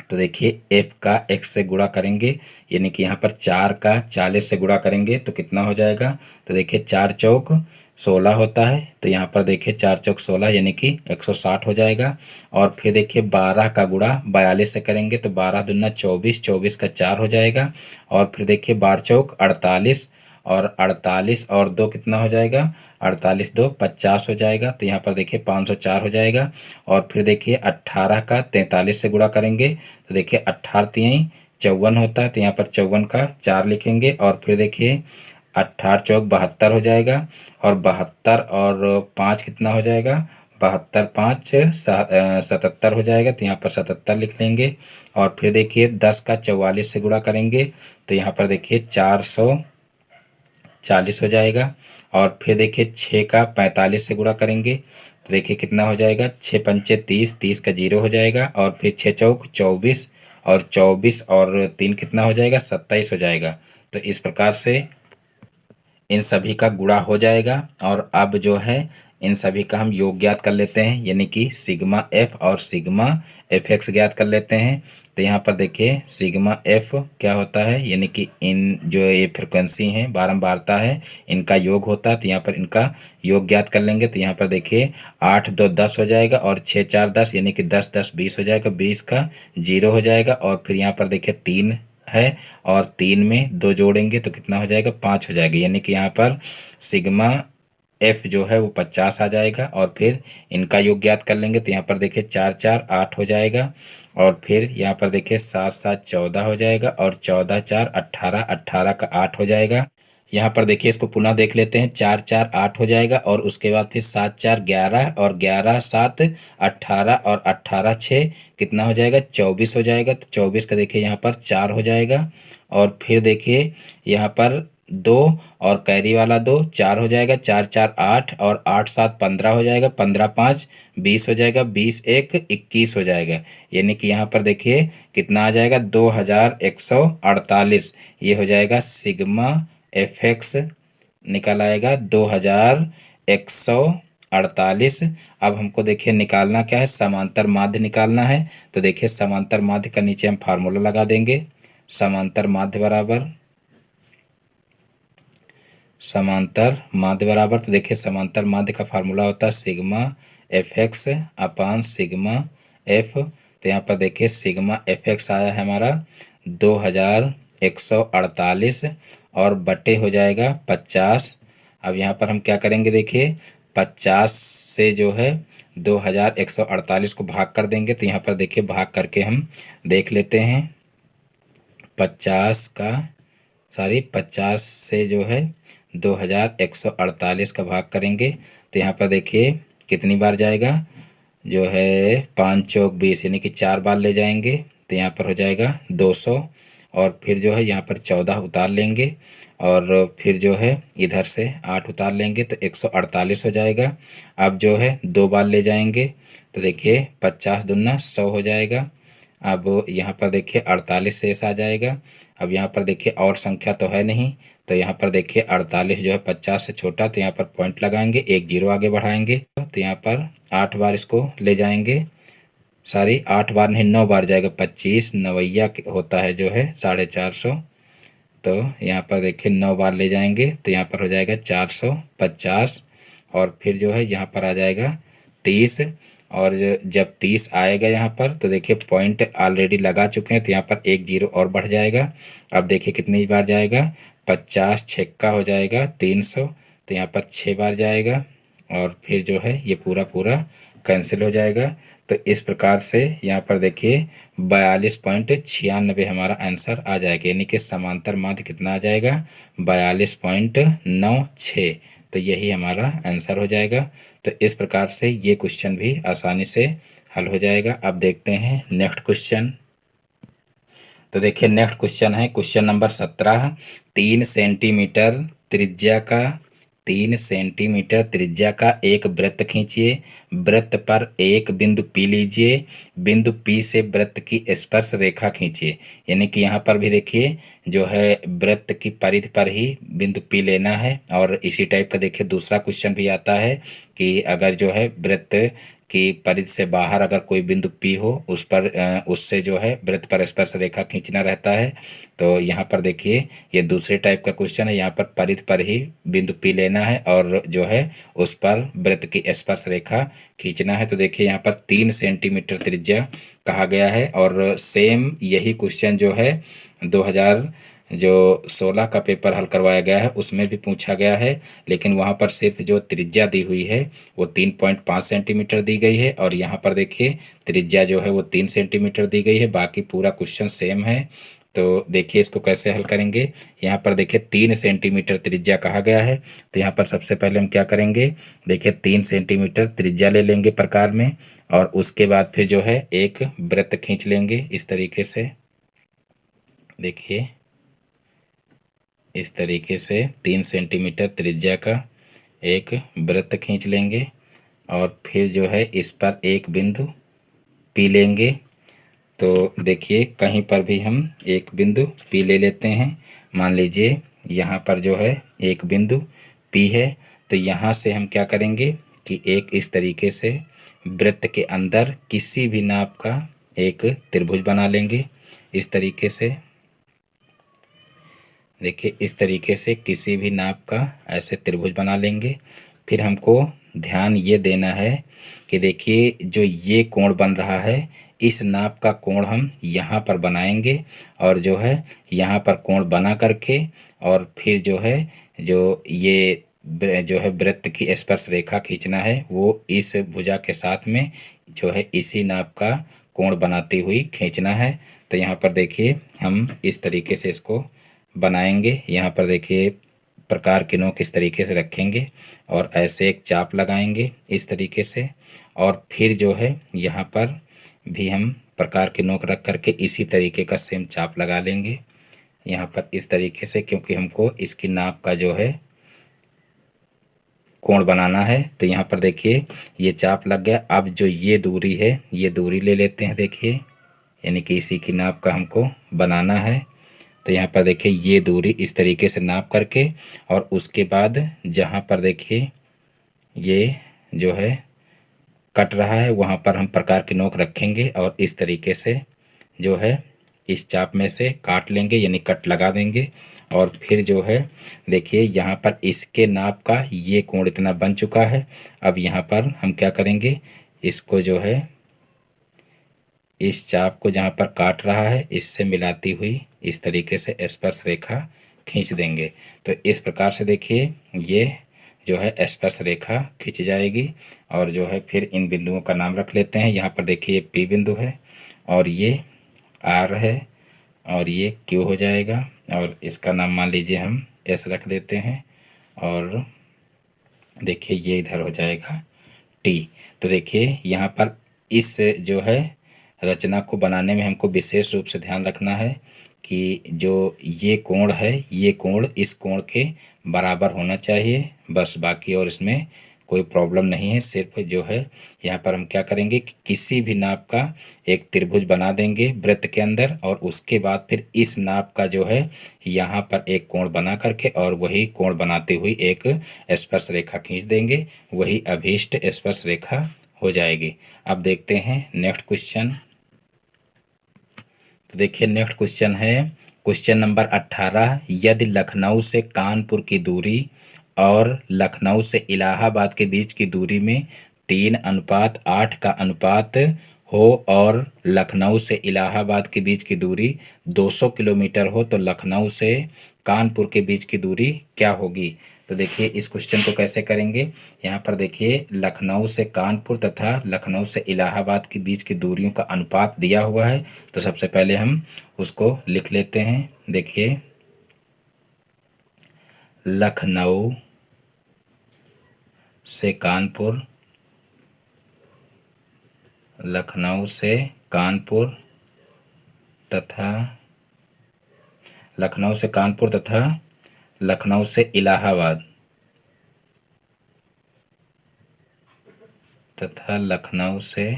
तो देखिए f का x से गुणा करेंगे यानी कि यहाँ पर 4 का 40 से गुणा करेंगे तो कितना हो जाएगा। तो देखिए 4 चौक 16 होता है। तो यहाँ पर देखिए 4 चौक 16 यानी कि 160 हो जाएगा। और फिर देखिए 12 का गुणा 42 से करेंगे तो 12 दूना 24, 24 का 4 हो जाएगा। और फिर देखिए 12 चौक 48 और 48 और 2 कितना हो जाएगा, 48 दो 50 हो जाएगा। तो यहाँ पर देखिए 504 हो जाएगा। और फिर देखिए 18 का 43 से गुणा करेंगे तो देखिए 18 तीन 54 होता है। तो यहाँ पर 54 का 4 लिखेंगे और फिर देखिए 18 चौक 72 हो जाएगा और 72 और 5 कितना हो जाएगा, 72 5 77 हो जाएगा। तो यहाँ पर 77 लिख लेंगे। और फिर देखिए 10 का 44 से गुणा करेंगे तो यहाँ पर देखिए 440 हो जाएगा। और फिर देखिए 6 का 45 से गुणा करेंगे तो देखिए कितना हो जाएगा, 6 पंचे 30, 30 का 0 हो जाएगा। और फिर 6 चौक 24 और 24 और 3 कितना हो जाएगा, 27 हो जाएगा। तो इस प्रकार से इन सभी का गुणा हो जाएगा। और अब जो है इन सभी का हम योग ज्ञात कर लेते हैं यानी कि सिग्मा एफ और सिग्मा एफ एक्स ज्ञात कर लेते हैं। तो यहाँ पर देखिए सिग्मा एफ क्या होता है यानी कि इन जो ये फ्रिक्वेंसी हैं बारंबारता है इनका योग होता है। तो यहाँ पर इनका योग ज्ञात कर लेंगे। तो यहाँ पर देखिए 8 2 10 हो जाएगा और 6 4 10 यानी कि 10 10 20 हो जाएगा, 20 का 0 हो जाएगा। और फिर यहाँ पर देखिए 3 है और 3 में 2 जोड़ेंगे तो कितना हो जाएगा, 5 हो जाएगा। यानी कि यहाँ पर सिग्मा एफ जो है वो 50 आ जाएगा। और फिर इनका योग ज्ञात कर लेंगे तो यहाँ पर देखिए 4 4 8 हो जाएगा। और फिर यहाँ पर देखिए 7 7 14 हो जाएगा और 14 4 18, 18 का 8 हो जाएगा। यहाँ पर देखिए इसको पुनः देख लेते हैं, 4 4 8 हो जाएगा और उसके बाद फिर 7 4 11 और 11 7 18 और 18 6 कितना हो जाएगा, 24 हो जाएगा। तो 24 का देखिए यहाँ पर 4 हो जाएगा। और फिर देखिए यहाँ पर 2 और कैरी वाला 2 4 हो जाएगा, 4 4 8 और 8 7 15 हो जाएगा, 15 5 20 हो जाएगा, 20 1 21 हो जाएगा। यानी कि यहाँ पर देखिए कितना आ जाएगा, 2148। ये हो जाएगा सिग्मा एफ एक्स निकल आएगा 2148। अब हमको देखिए निकालना क्या है, समांतर माध्य निकालना है। तो देखिए समांतर माध्य का नीचे हम फार्मूला लगा देंगे। समांतर माध्य बराबर तो देखिए समांतर माध्य का फार्मूला होता है सिग्मा एफ एक्स अपान सिग्मा एफ। तो यहाँ पर देखिए सिग्मा एफ एक्स आया है हमारा 2148 और बटे हो जाएगा 50। अब यहाँ पर हम क्या करेंगे, देखिए 50 से जो है 2148 को भाग कर देंगे। तो यहाँ पर देखिए भाग करके हम देख लेते हैं। 50 से जो है 2148 का भाग करेंगे तो यहाँ पर देखिए कितनी बार जाएगा, जो है 5 चौक 20 यानी कि 4 बार ले जाएंगे। तो यहाँ पर हो जाएगा 200 और फिर जो है यहाँ पर 14 उतार लेंगे और फिर जो है इधर से 8 उतार लेंगे तो 148 हो जाएगा। अब जो है 2 बार ले जाएंगे तो देखिए 50 दूना 100 हो जाएगा। अब यहाँ पर देखिए 48 शेष आ जाएगा। अब यहाँ पर देखिए और संख्या तो है नहीं, तो यहाँ पर देखिए 48 जो है 50 से छोटा, तो यहाँ पर पॉइंट लगाएंगे, एक जीरो आगे बढ़ाएंगे तो यहाँ पर 8 बार इसको ले जाएंगे, सॉरी 8 बार नहीं 9 बार जाएगा, 25 नवैया होता है जो है 450, तो यहाँ पर देखिए 9 बार ले जाएंगे तो यहाँ पर हो जाएगा 450, और फिर जो है यहाँ पर आ जाएगा 30, और जब 30 आएगा यहाँ पर तो देखिए पॉइंट ऑलरेडी लगा चुके हैं तो यहाँ पर एक जीरो और बढ़ जाएगा। अब देखिए कितनी बार जाएगा, 50 छक्का हो जाएगा 300, तो यहाँ पर 6 बार जाएगा और फिर जो है ये पूरा पूरा कैंसिल हो जाएगा। तो इस प्रकार से यहाँ पर देखिए 42.96 हमारा आंसर आ जाएगा, यानी कि समांतर माध्य कितना आ जाएगा, 42.96। तो यही हमारा आंसर हो जाएगा। तो इस प्रकार से ये क्वेश्चन भी आसानी से हल हो जाएगा। अब देखते हैं नेक्स्ट क्वेश्चन। तो देखिए नेक्स्ट क्वेश्चन है क्वेश्चन नंबर 17। 3 सेंटीमीटर त्रिज्या का 3 सेंटीमीटर त्रिज्या का एक वृत्त खींचिए, वृत्त पर एक बिंदु P लीजिए, बिंदु P से वृत्त की स्पर्श रेखा खींचिए। यानी कि यहाँ पर भी देखिए जो है वृत्त की परिधि पर ही बिंदु P लेना है। और इसी टाइप का देखिए दूसरा क्वेश्चन भी आता है कि अगर जो है वृत्त कि परिधि से बाहर अगर कोई बिंदु P हो उस पर उससे जो है वृत्त पर स्पर्श रेखा खींचना रहता है। तो यहाँ पर देखिए ये दूसरे टाइप का क्वेश्चन है, यहाँ पर परिधि पर ही बिंदु P लेना है और जो है उस पर वृत्त की स्पर्श रेखा खींचना है। तो देखिए यहाँ पर 3 सेंटीमीटर त्रिज्या कहा गया है और सेम यही क्वेश्चन जो है 2016 का पेपर हल करवाया गया है उसमें भी पूछा गया है, लेकिन वहाँ पर सिर्फ जो त्रिज्या दी हुई है वो 3.5 सेंटीमीटर दी गई है और यहाँ पर देखिए त्रिज्या जो है वो 3 सेंटीमीटर दी गई है, बाकी पूरा क्वेश्चन सेम है। तो देखिए इसको कैसे हल करेंगे। यहाँ पर देखिए 3 सेंटीमीटर त्रिज्या कहा गया है, तो यहाँ पर सबसे पहले हम क्या करेंगे, देखिए 3 सेंटीमीटर त्रिज्या ले लेंगे प्रकार में और उसके बाद फिर जो है एक वृत्त खींच लेंगे इस तरीके से। देखिए इस तरीके से 3 सेंटीमीटर त्रिज्या का एक वृत्त खींच लेंगे और फिर जो है इस पर एक बिंदु P लेंगे। तो देखिए कहीं पर भी हम एक बिंदु P ले लेते हैं। मान लीजिए यहाँ पर जो है एक बिंदु P है, तो यहाँ से हम क्या करेंगे कि एक इस तरीके से वृत्त के अंदर किसी भी नाप का एक त्रिभुज बना लेंगे इस तरीके से। देखिए इस तरीके से किसी भी नाप का ऐसे त्रिभुज बना लेंगे। फिर हमको ध्यान ये देना है कि देखिए जो ये कोण बन रहा है इस नाप का कोण हम यहाँ पर बनाएंगे और जो है यहाँ पर कोण बना करके और फिर जो है जो ये जो है वृत्त की स्पर्श रेखा खींचना है वो इस भुजा के साथ में जो है इसी नाप का कोण बनाती हुई खींचना है। तो यहाँ पर देखिए हम इस तरीके से इसको बनाएंगे। यहाँ पर देखिए प्रकार की नोक इस तरीके से रखेंगे और ऐसे एक चाप लगाएंगे इस तरीके से और फिर जो है यहाँ पर भी हम प्रकार की नोक रख करके इसी तरीके का सेम चाप लगा लेंगे यहाँ पर इस तरीके से, क्योंकि हमको इसकी नाप का जो है कोण बनाना है। तो यहाँ पर देखिए ये चाप लग गया। अब जो ये दूरी है ये दूरी ले लेते हैं देखिए, यानी कि इसी की नाप का हमको बनाना है। तो यहाँ पर देखिए ये दूरी इस तरीके से नाप करके और उसके बाद जहाँ पर देखिए ये जो है कट रहा है वहाँ पर हम प्रकार की नोक रखेंगे और इस तरीके से जो है इस चाप में से काट लेंगे, यानी कट लगा देंगे। और फिर जो है देखिए यहाँ पर इसके नाप का ये कोण इतना बन चुका है। अब यहाँ पर हम क्या करेंगे, इसको जो है इस चाप को जहाँ पर काट रहा है इससे मिलाती हुई इस तरीके से स्पर्श रेखा खींच देंगे। तो इस प्रकार से देखिए ये जो है स्पर्श रेखा खींच जाएगी और जो है फिर इन बिंदुओं का नाम रख लेते हैं। यहाँ पर देखिए ये P बिंदु है और ये R है और ये Q हो जाएगा और इसका नाम मान लीजिए हम S रख देते हैं और देखिए ये इधर हो जाएगा T। तो देखिए यहाँ पर इस जो है रचना को बनाने में हमको विशेष रूप से ध्यान रखना है कि जो ये कोण है ये कोण इस कोण के बराबर होना चाहिए, बस बाकी और इसमें कोई प्रॉब्लम नहीं है। सिर्फ जो है यहाँ पर हम क्या करेंगे कि किसी भी नाप का एक त्रिभुज बना देंगे वृत्त के अंदर और उसके बाद फिर इस नाप का जो है यहाँ पर एक कोण बना करके और वही कोण बनाते हुई एक स्पर्श रेखा खींच देंगे, वही अभीष्ट स्पर्श रेखा हो जाएगी। अब देखते हैं नेक्स्ट क्वेश्चन। तो देखिए नेक्स्ट क्वेश्चन है क्वेश्चन नंबर 18। यदि लखनऊ से कानपुर की दूरी और लखनऊ से इलाहाबाद के बीच की दूरी में 3:8 का अनुपात हो और लखनऊ से इलाहाबाद के बीच की दूरी 200 किलोमीटर हो तो लखनऊ से कानपुर के बीच की दूरी क्या होगी। तो देखिए इस क्वेश्चन को कैसे करेंगे। यहाँ पर देखिए लखनऊ से कानपुर तथा लखनऊ से इलाहाबाद के बीच की दूरियों का अनुपात दिया हुआ है। तो सबसे पहले हम उसको लिख लेते हैं। देखिए लखनऊ से कानपुर, लखनऊ से कानपुर तथा लखनऊ से कानपुर तथा लखनऊ से इलाहाबाद तथा लखनऊ से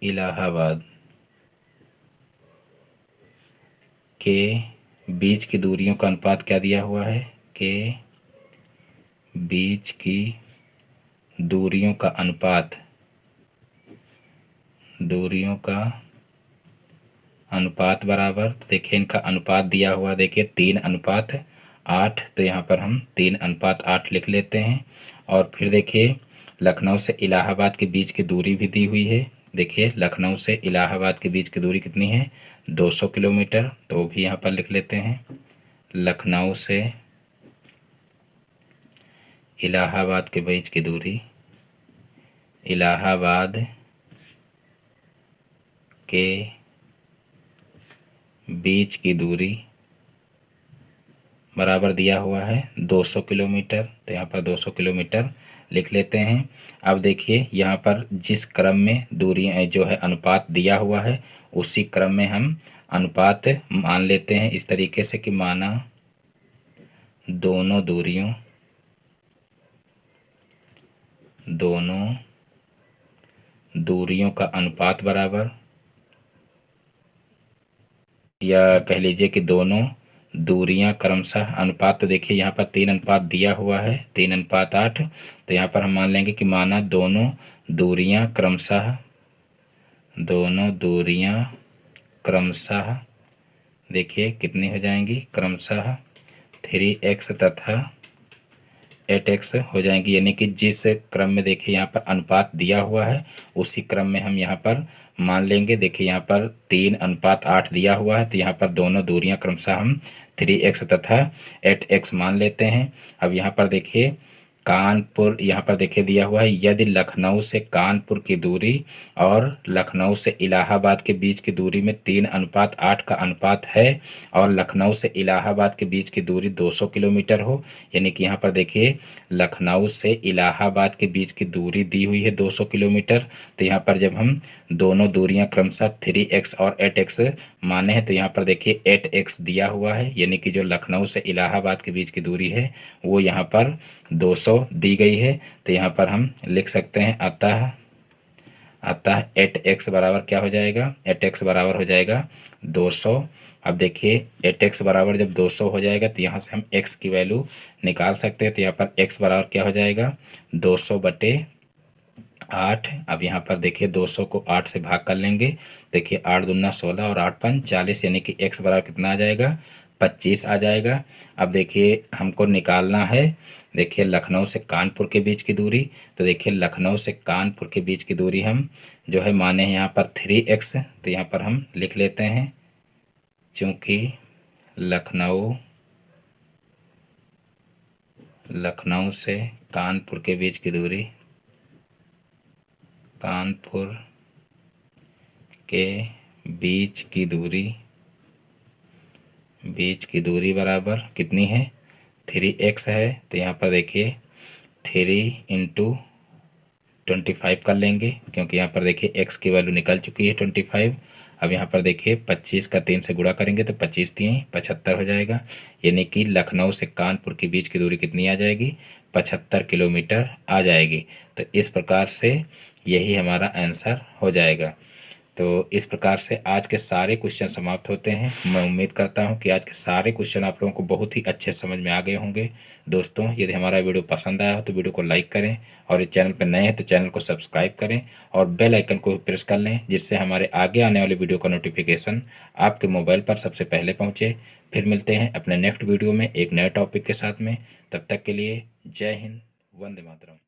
इलाहाबाद के बीच की दूरियों का अनुपात क्या दिया हुआ है, के बीच की दूरियों का अनुपात, दूरियों का अनुपात बराबर, देखिए इनका अनुपात दिया हुआ देखिए 3:8। तो यहाँ पर हम 3:8 लिख लेते हैं। और फिर देखिए लखनऊ से इलाहाबाद के बीच की दूरी भी दी हुई है। देखिए लखनऊ से इलाहाबाद के बीच की दूरी कितनी है, 200 किलोमीटर। तो वो भी यहाँ पर लिख लेते हैं। लखनऊ से इलाहाबाद के बीच की दूरी, इलाहाबाद के बीच की दूरी बराबर दिया हुआ है 200 किलोमीटर। तो यहाँ पर 200 किलोमीटर लिख लेते हैं। अब देखिए यहाँ पर जिस क्रम में दूरी जो है अनुपात दिया हुआ है उसी क्रम में हम अनुपात मान लेते हैं इस तरीके से कि माना दोनों दूरियों का अनुपात बराबर, या कह लीजिए कि दोनों दूरियां क्रमशः अनुपात। तो देखिए यहाँ पर 3 अनुपात दिया हुआ है, 3:8। तो यहाँ पर हम मान लेंगे कि माना दोनों दूरियां क्रमशः देखिए कितनी हो जाएंगी, क्रमशः 3x तथा 8x हो जाएंगी। यानी कि जिस क्रम में देखिए यहाँ पर अनुपात दिया हुआ है उसी क्रम में हम यहाँ पर मान लेंगे। देखिए यहाँ पर 3:8 दिया हुआ है तो यहाँ पर दोनों दूरियां क्रमशः हम 3x तथा 8x मान लेते हैं। अब यहाँ पर देखिए कानपुर, यहाँ पर देखिए दिया हुआ है यदि लखनऊ से कानपुर की दूरी और लखनऊ से इलाहाबाद के बीच की दूरी में 3:8 का अनुपात है और लखनऊ से इलाहाबाद के बीच की दूरी 200 किलोमीटर हो। यानी कि यहाँ पर देखिए लखनऊ से इलाहाबाद के बीच की दूरी दी हुई है 200 किलोमीटर। तो यहाँ पर जब हम दोनों दूरियां क्रमशः 3x और 8x माने हैं तो यहाँ पर देखिए 8x दिया हुआ है। यानी कि जो लखनऊ से इलाहाबाद के बीच की दूरी है वो यहाँ पर 200 दी गई है। तो यहाँ पर हम लिख सकते हैं अतः 8x बराबर क्या हो जाएगा, 8x बराबर हो जाएगा 200। अब देखिए 8x बराबर जब 200 हो जाएगा तो यहाँ से हम x की वैल्यू निकाल सकते हैं। तो यहाँ पर x बराबर क्या हो जाएगा, 200/8। अब यहाँ पर देखिए 200 को 8 से भाग कर लेंगे। देखिए 8 दूना 16 और 8 पंच 40, यानी कि x बराबर कितना आ जाएगा, 25 आ जाएगा। अब देखिए हमको निकालना है देखिए लखनऊ से कानपुर के बीच की दूरी। तो देखिए लखनऊ से कानपुर के बीच की दूरी हम जो है माने हैं यहाँ पर 3x। तो यहाँ पर हम लिख लेते हैं क्योंकि लखनऊ से कानपुर के बीच की दूरी, कानपुर के बीच की दूरी बराबर कितनी है, 3x है। तो यहाँ पर देखिए 3×25 कर लेंगे क्योंकि यहाँ पर देखिए x की वैल्यू निकल चुकी है 25। अब यहाँ पर देखिए 25 का 3 से गुणा करेंगे तो 25 3 75 हो जाएगा। यानी कि लखनऊ से कानपुर के बीच की दूरी कितनी आ जाएगी, 75 किलोमीटर आ जाएगी। तो इस प्रकार से यही हमारा आंसर हो जाएगा। तो इस प्रकार से आज के सारे क्वेश्चन समाप्त होते हैं। मैं उम्मीद करता हूं कि आज के सारे क्वेश्चन आप लोगों को बहुत ही अच्छे समझ में आ गए होंगे। दोस्तों, यदि हमारा वीडियो पसंद आया हो तो वीडियो को लाइक करें, और इस चैनल पर नए हैं तो चैनल को सब्सक्राइब करें और बेल आइकन को प्रेस कर लें, जिससे हमारे आगे आने वाले वीडियो का नोटिफिकेशन आपके मोबाइल पर सबसे पहले पहुँचे। फिर मिलते हैं अपने नेक्स्ट वीडियो में एक नए टॉपिक के साथ में। तब तक के लिए जय हिंद, वंदे मातरम।